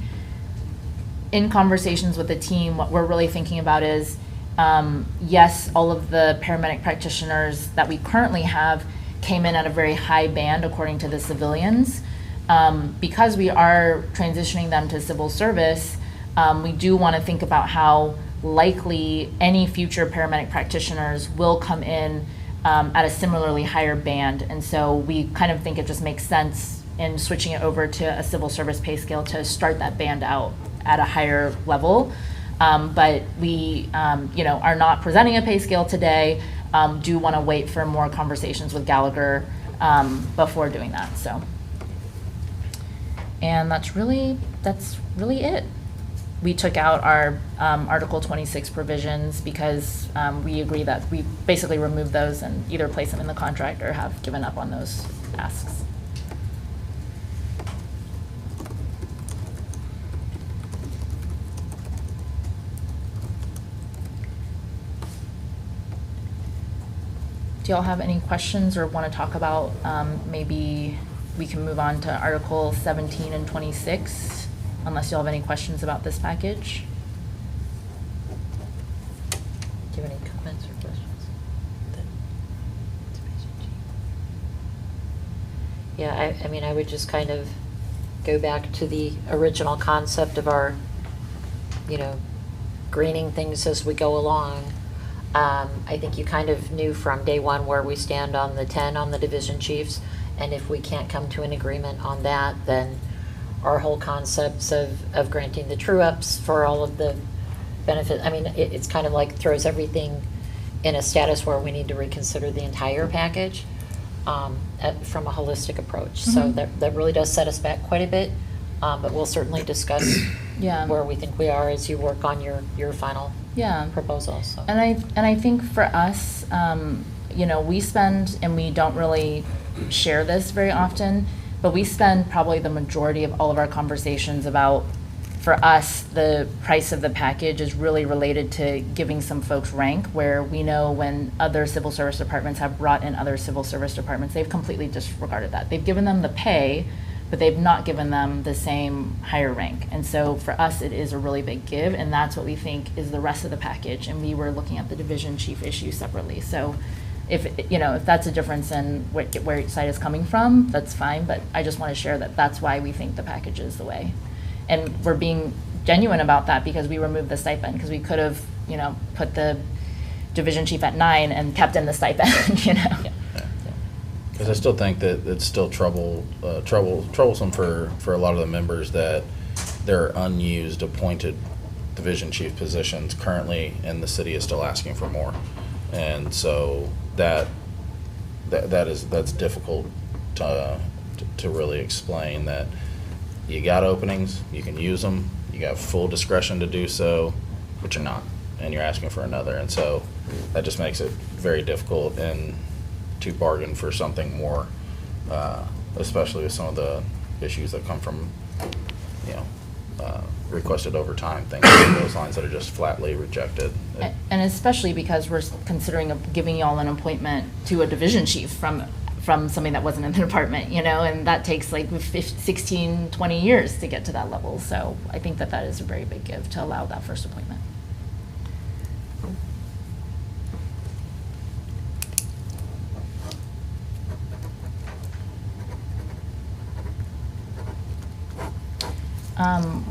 in conversations with the team, what we're really thinking about is, yes, all of the paramedic practitioners that we currently have came in at a very high band according to the civilians. Because we are transitioning them to civil service, we do want to think about how likely any future paramedic practitioners will come in at a similarly higher band. And so we kind of think it just makes sense in switching it over to a civil service pay scale to start that band out at a higher level. But we, are not presenting a pay scale today. do want to wait for more conversations with Gallagher before doing that, so. And that's really it. We took out our Article 26 provisions because we agree that we basically removed those and either place them in the contract or have given up on those asks. Do y'all have any questions or want to talk about, maybe we can move on to Article 17 and 26, unless y'all have any questions about this package? Do you have any comments or questions? Yeah, I mean, I would just kind of go back to the original concept of our, greening things as we go along. I think you kind of knew from day one where we stand on the 10 on the division chiefs, and if we can't come to an agreement on that, then our whole concepts of granting the true-ups for all of the benefit, I mean, it's kind of like throws everything in a status where we need to reconsider the entire package from a holistic approach. So Mhm. that really does set us back quite a bit, but we'll certainly discuss Yeah. where we think we are as you work on your final Yeah. proposal. So. And I think for us, we spend, and we don't really share this very often, but we spend probably the majority of all of our conversations about, for us, the price of the package is really related to giving some folks rank, where we know when other civil service departments have brought in other civil service departments, they've completely disregarded that. They've given them the pay, but they've not given them the same higher rank. And so for us, it is a really big give, and that's what we think is the rest of the package. And we were looking at the division chief issue separately. So if that's a difference in where each side is coming from, that's fine, but I just want to share that that's why we think the package is the way. And we're being genuine about that because we removed the stipend, because we could have, put the division chief at 9 and kept in the stipend, Yeah. Because I still think that it's still troublesome for a lot of the members that there are unused appointed division chief positions currently, and the city is still asking for more. And so that's difficult to really explain, that you got openings, you can use them, you got full discretion to do so, but you're not, and you're asking for another. And so that just makes it very difficult and to bargain for something more, especially with some of the issues that come from, requested overtime, things along those lines that are just flatly rejected. And especially because we're considering giving y'all an appointment to a division chief from somebody that wasn't in the department, and that takes like 16, 20 years to get to that level. So I think that is a very big give to allow that first appointment.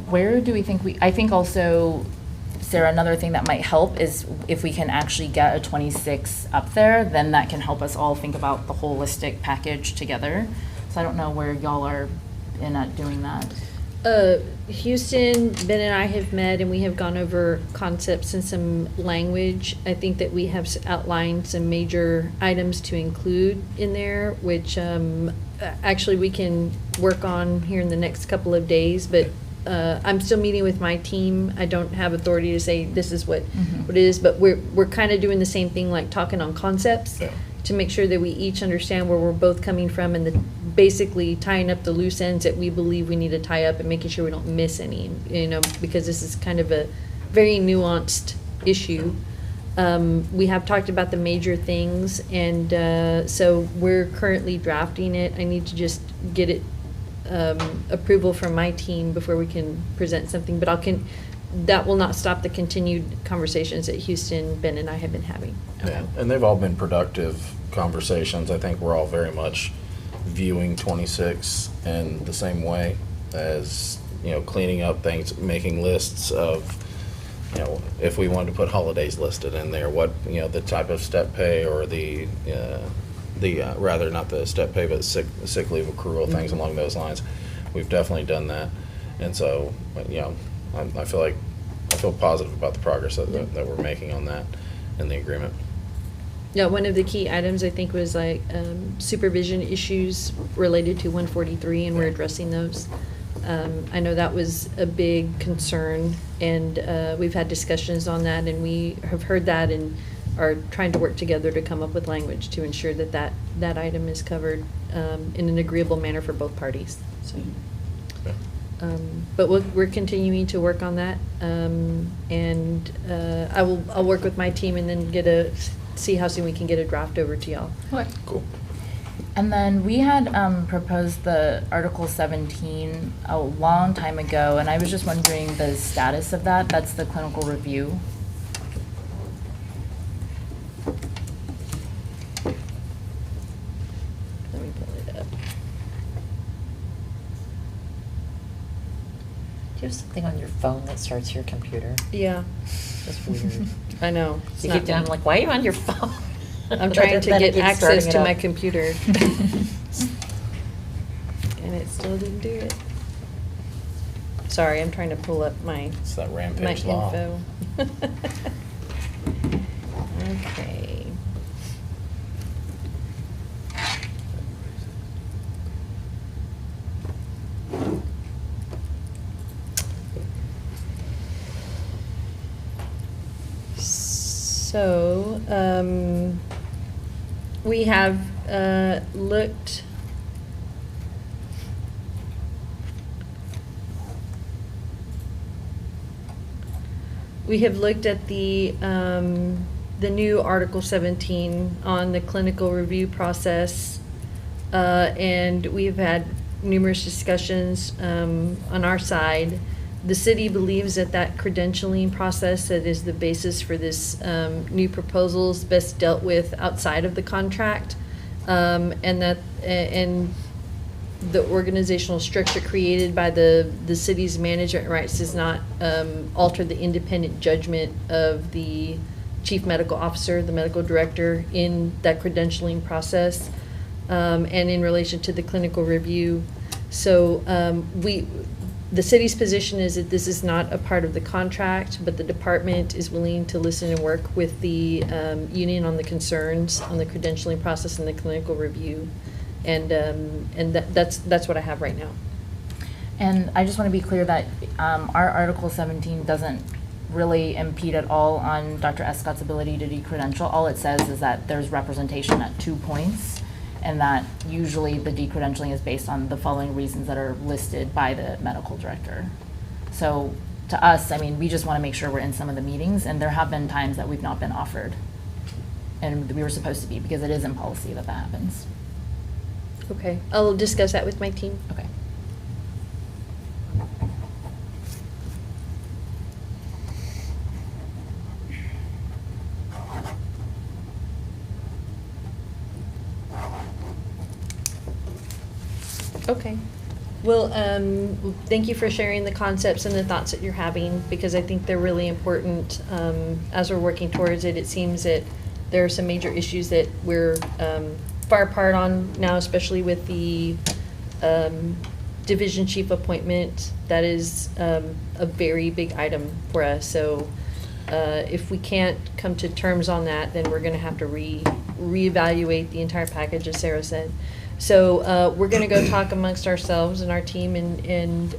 Where do we think I think also, Sarah, another thing that might help is if we can actually get a 26 up there, then that can help us all think about the holistic package together. So I don't know where y'all are in at doing that. Houston, Ben and I have met and we have gone over concepts and some language. I think that we have outlined some major items to include in there, which actually we can work on here in the next couple of days, but I'm still meeting with my team. I don't have authority to say this is what it is, but we're kind of doing the same thing, like talking on concepts. Yeah. To make sure that we each understand where we're both coming from, and basically tying up the loose ends that we believe we need to tie up, and making sure we don't miss any, because this is kind of a very nuanced issue. We have talked about the major things, and so we're currently drafting it. I need to just get it approval from my team before we can present something, but that will not stop the continued conversations that Houston, Ben, and I have been having. Yeah, and they've all been productive conversations. I think we're all very much viewing 26 in the same way as, cleaning up things, making lists of, if we wanted to put holidays listed in there, what, the type of step pay or the rather not the step pay, but sick leave accrual, things along those lines. We've definitely done that. And so, I feel positive about the progress that we're making on that in the agreement. Yeah, one of the key items, I think, was like supervision issues related to 143, and we're addressing those. I know that was a big concern, and we've had discussions on that, and we have heard that and are trying to work together to come up with language to ensure that that item is covered in an agreeable manner for both parties. So, but we're continuing to work on that, and I'll work with my team and then see how soon we can get a draft over to y'all. Okay. Cool. And then we had proposed the Article 17 a long time ago, and I was just wondering the status of that. That's the clinical review. Let me pull it up. Do you have something on your phone that starts your computer? Yeah, That's weird. I know. It's You not keep doing, I'm done. like, why are you on your phone? I'm trying to Then it get keeps access starting to it my up. computer. And it still didn't do it. Sorry, I'm trying to pull up my It's that my rampage law. info. Okay. So, we have looked. We have looked at the new Article 17 on the clinical review process, and we've had numerous discussions on our side. The city believes that credentialing process that is the basis for this new proposal is best dealt with outside of the contract, and the organizational structure created by the city's management rights does not alter the independent judgment of the chief medical officer, the medical director, in that credentialing process, and in relation to the clinical review. So the city's position is that this is not a part of the contract, but the department is willing to listen and work with the union on the concerns on the credentialing process and the clinical review. And that's what I have right now. And I just want to be clear that our Article 17 doesn't really impede at all on Dr. Escott's ability to decredential. All it says is that there's representation at 2 points, and that usually the decredentialing is based on the following reasons that are listed by the medical director. So to us, I mean, we just want to make sure we're in some of the meetings, and there have been times that we've not been offered. And we were supposed to be, because it is in policy that happens. Okay, I'll discuss that with my team. Okay. Okay. Well, thank you for sharing the concepts and the thoughts that you're having, because I think they're really important. As we're working towards it, it seems that there are some major issues that we're far apart on now, especially with the division chief appointment. That is a very big item for us. So if we can't come to terms on that, then we're going to have to reevaluate the entire package, as Sarah said. So we're going to go talk amongst ourselves and our team and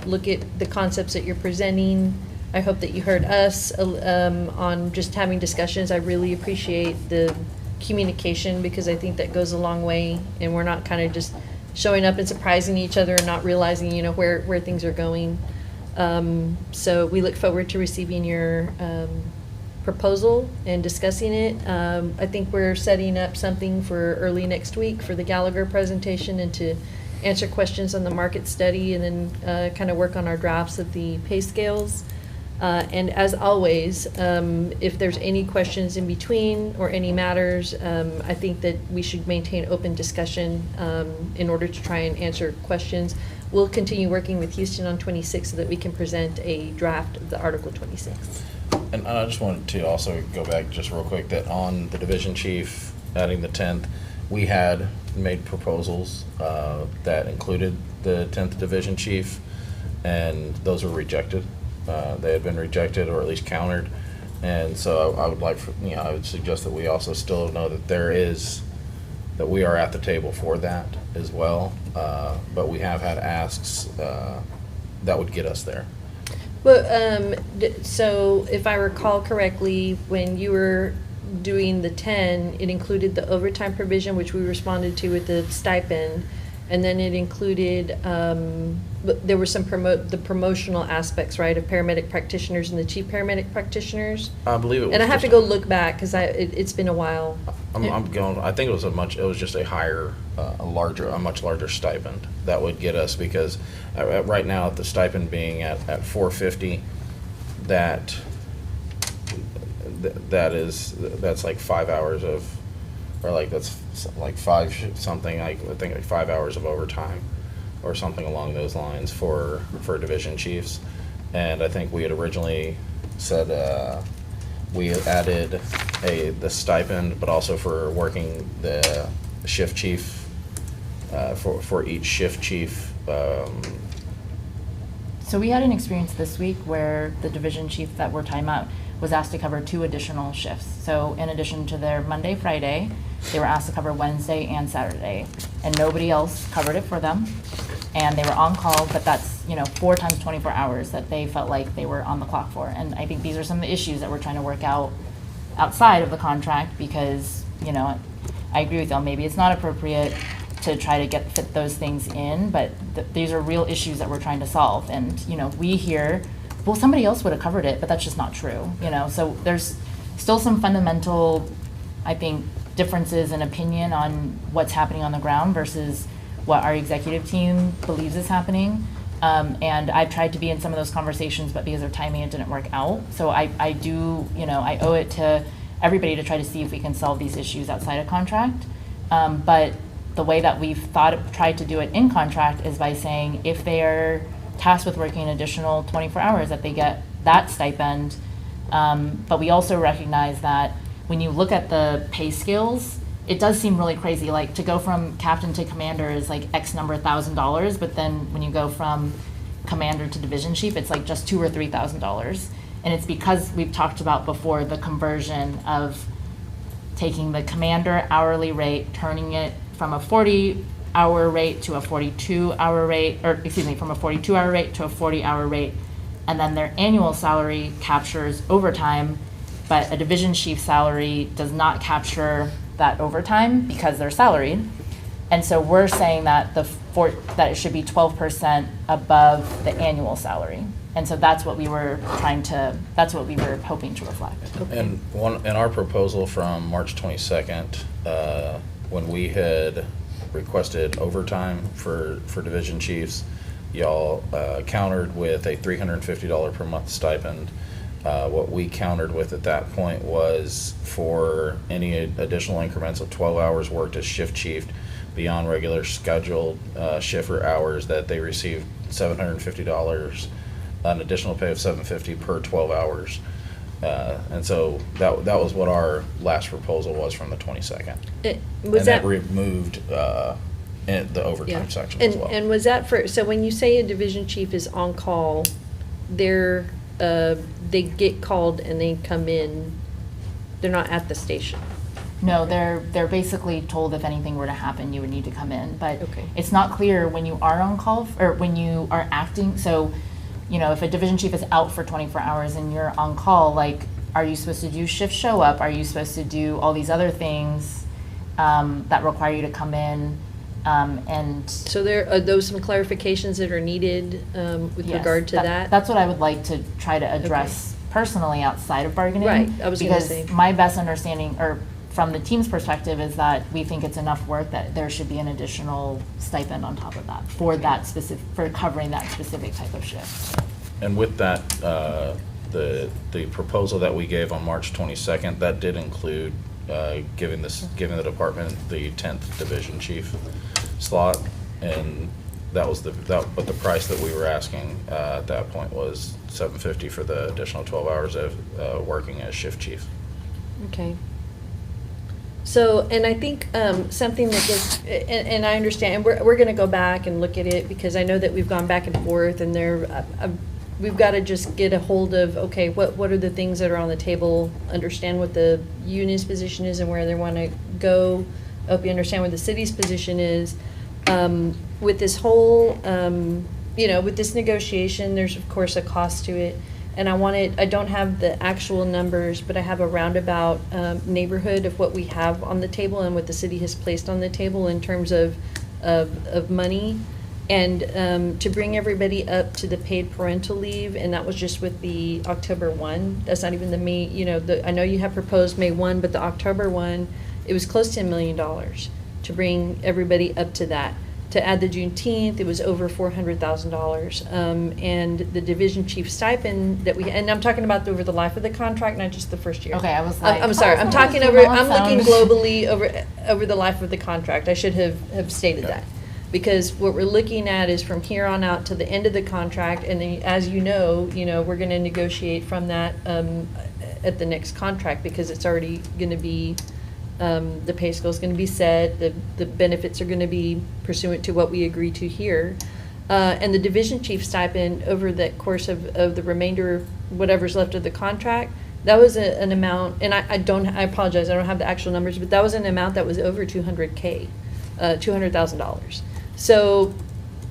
look at the concepts that you're presenting. I hope that you heard us on just having discussions. I really appreciate the communication, because I think that goes a long way, and we're not kind of just showing up and surprising each other and not realizing, where things are going. So we look forward to receiving your proposal and discussing it. I think we're setting up something for early next week for the Gallagher presentation, and to answer questions on the market study, and then kind of work on our drafts of the pay scales. And as always, if there's any questions in between or any matters, I think that we should maintain open discussion in order to try and answer questions. We'll continue working with Houston on 26 so that we can present a draft of the Article 26. And I just wanted to also go back just real quick, that on the division chief, adding the 10th, we had made proposals that included the 10th division chief, and those were rejected. They had been rejected, or at least countered. And so I would like, I would suggest that we also still know that that we are at the table for that as well. But we have had asks that would get us there. Well, so if I recall correctly, when you were doing the 10, it included the overtime provision, which we responded to with the stipend, and then it included, but there were some the promotional aspects, right, of paramedic practitioners and the chief paramedic practitioners? I believe it was. And I have to just- go look back, because it's been a while. I think it was just a higher, a much larger stipend that would get us, because right now, the stipend being at $450, that's like 5 hours of, or like, that's like something, I think like 5 hours of overtime or something along those lines for division chiefs. And I think we had originally said, we added the stipend, but also for working the shift chief, for each shift chief. So we had an experience this week where the division chief that we're talking about was asked to cover 2 additional shifts. So in addition to their Monday, Friday, they were asked to cover Wednesday and Saturday, and nobody else covered it for them. And they were on call, but that's, 4 times 24 hours that they felt like they were on the clock for. And I think these are some of the issues that we're trying to work out outside of the contract, because, I agree with y'all, maybe it's not appropriate to try to fit those things in, but these are real issues that we're trying to solve. And, we hear, well, somebody else would have covered it, but that's just not true, So there's still some fundamental, I think, differences in opinion on what's happening on the ground versus what our executive team believes is happening. And I've tried to be in some of those conversations, but because of timing, it didn't work out. So I do, I owe it to everybody to try to see if we can solve these issues outside of contract. But the way that we've tried to do it in contract is by saying if they are tasked with working an additional 24 hours, that they get that stipend. But we also recognize that when you look at the pay scales, it does seem really crazy. Like, to go from captain to commander is like X number $1,000, but then when you go from commander to division chief, it's like just $2,000 or $3,000. And it's because we've talked about before the conversion of taking the commander hourly rate, turning it from a 40-hour rate to a 42-hour rate, or excuse me, from a 42-hour rate to a 40-hour rate, and then their annual salary captures overtime, but a division chief salary does not capture that overtime because they're salaried. And so we're saying that that it should be 12% above the annual salary. And so that's what we were hoping to reflect. And in our proposal from March 22nd, when we had requested overtime for division chiefs, y'all countered with a $350 per month stipend. What we countered with at that point was for any additional increments of 12 hours worked as shift chief beyond regular scheduled shift or hours, that they received $750, an additional pay of $750 per 12 hours. And so that was what our last proposal was from the 22nd. And that removed the overtime section as well. And was that so when you say a division chief is on call, they get called and they come in, they're not at the station? No, they're basically told if anything were to happen, you would need to come in. But Okay. it's not clear when you are on call or when you are acting. So, if a division chief is out for 24 hours and you're on call, like, are you supposed to do shift show up? Are you supposed to do all these other things that require you to come in? And So are those some clarifications that are needed with yes, regard to that? That's what I would like to try to address personally outside of bargaining. Right, I was gonna say. Because my best understanding, or from the team's perspective, is that we think it's enough work that there should be an additional stipend on top of that for covering that specific type of shift. And with that, the proposal that we gave on March 22nd, that did include giving the department the 10th division chief slot, and but the price that we were asking at that point was $750 for the additional 12 hours of working as shift chief. Okay. So, and I think something that gets, and I understand, and we're going to go back and look at it, because I know that we've gone back and forth, and we've got to just get a hold of, okay, what are the things that are on the table, understand what the union's position is and where they want to go. I hope you understand what the city's position is. With this whole, with this negotiation, there's of course a cost to it. And I don't have the actual numbers, but I have a roundabout neighborhood of what we have on the table and what the city has placed on the table in terms of money. And to bring everybody up to the paid parental leave, and that was just with the October 1. That's not even the May, I know you have proposed May 1, but the October 1, it was close to $1 million to bring everybody up to that. To add the Juneteenth, it was over $400,000. And the division chief stipend that and I'm talking about over the life of the contract, not just the first year. Okay, I was like, I'm sorry, I'm talking oh, over, that I'm looking sounds- globally over the life of the contract. I should have stated that. Because what we're looking at is from here on out to the end of the contract, and then, as you know, we're gonna negotiate from that, at the next contract, because it's already gonna be, the pay scale is gonna be set, the benefits are gonna be pursuant to what we agree to here. And the division chief stipend over the course of the remainder, whatever's left of the contract, that was an amount, and I apologize, I don't have the actual numbers, but that was an amount that was over $200,000. $200,000. So,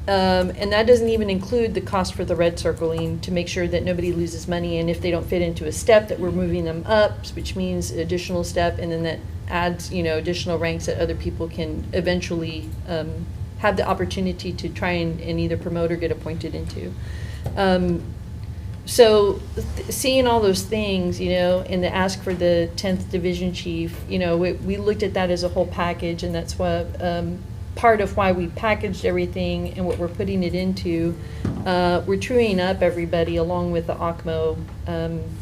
and that doesn't even include the cost for the red circling to make sure that nobody loses money, and if they don't fit into a step, that we're moving them up, which means additional step, and then that adds, additional ranks that other people can eventually have the opportunity to try and either promote or get appointed into. So seeing all those things, and the ask for the 10th division chief, we looked at that as a whole package, and that's what part of why we packaged everything and what we're putting it into. We're truing up everybody along with the OCMO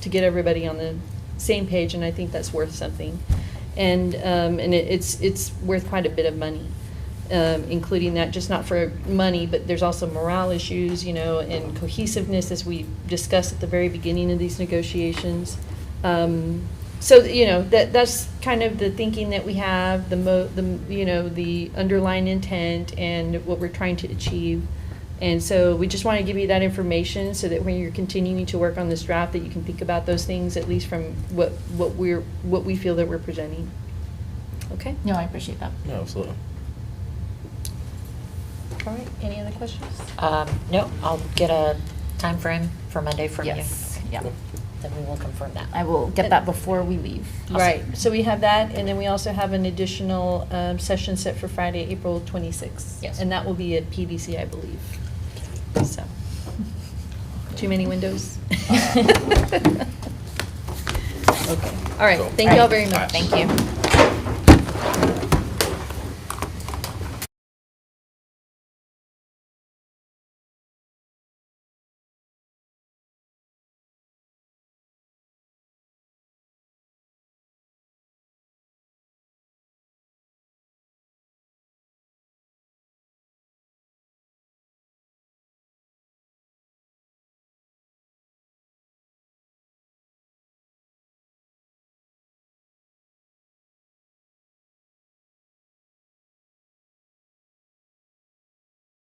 to get everybody on the same page, and I think that's worth something. And it's worth quite a bit of money. Including that, just not for money, but there's also morale issues, and cohesiveness, as we discussed at the very beginning of these negotiations. So, that's kind of the thinking that we have, the underlying intent and what we're trying to achieve. And so we just want to give you that information so that when you're continuing to work on this draft, that you can think about those things, at least from what we feel that we're presenting. Okay? No, I appreciate that. No, absolutely. All right, any other questions? No, I'll get a time frame for Monday from you. Yes, yeah. Then we will confirm that. I will get that before we leave. Right, so we have that, and then we also have an additional session set for Friday, April 26th. Yes. And that will be at PBC, I believe. So, too many windows? Okay, all right, Cool. thank you all very much. Thank you.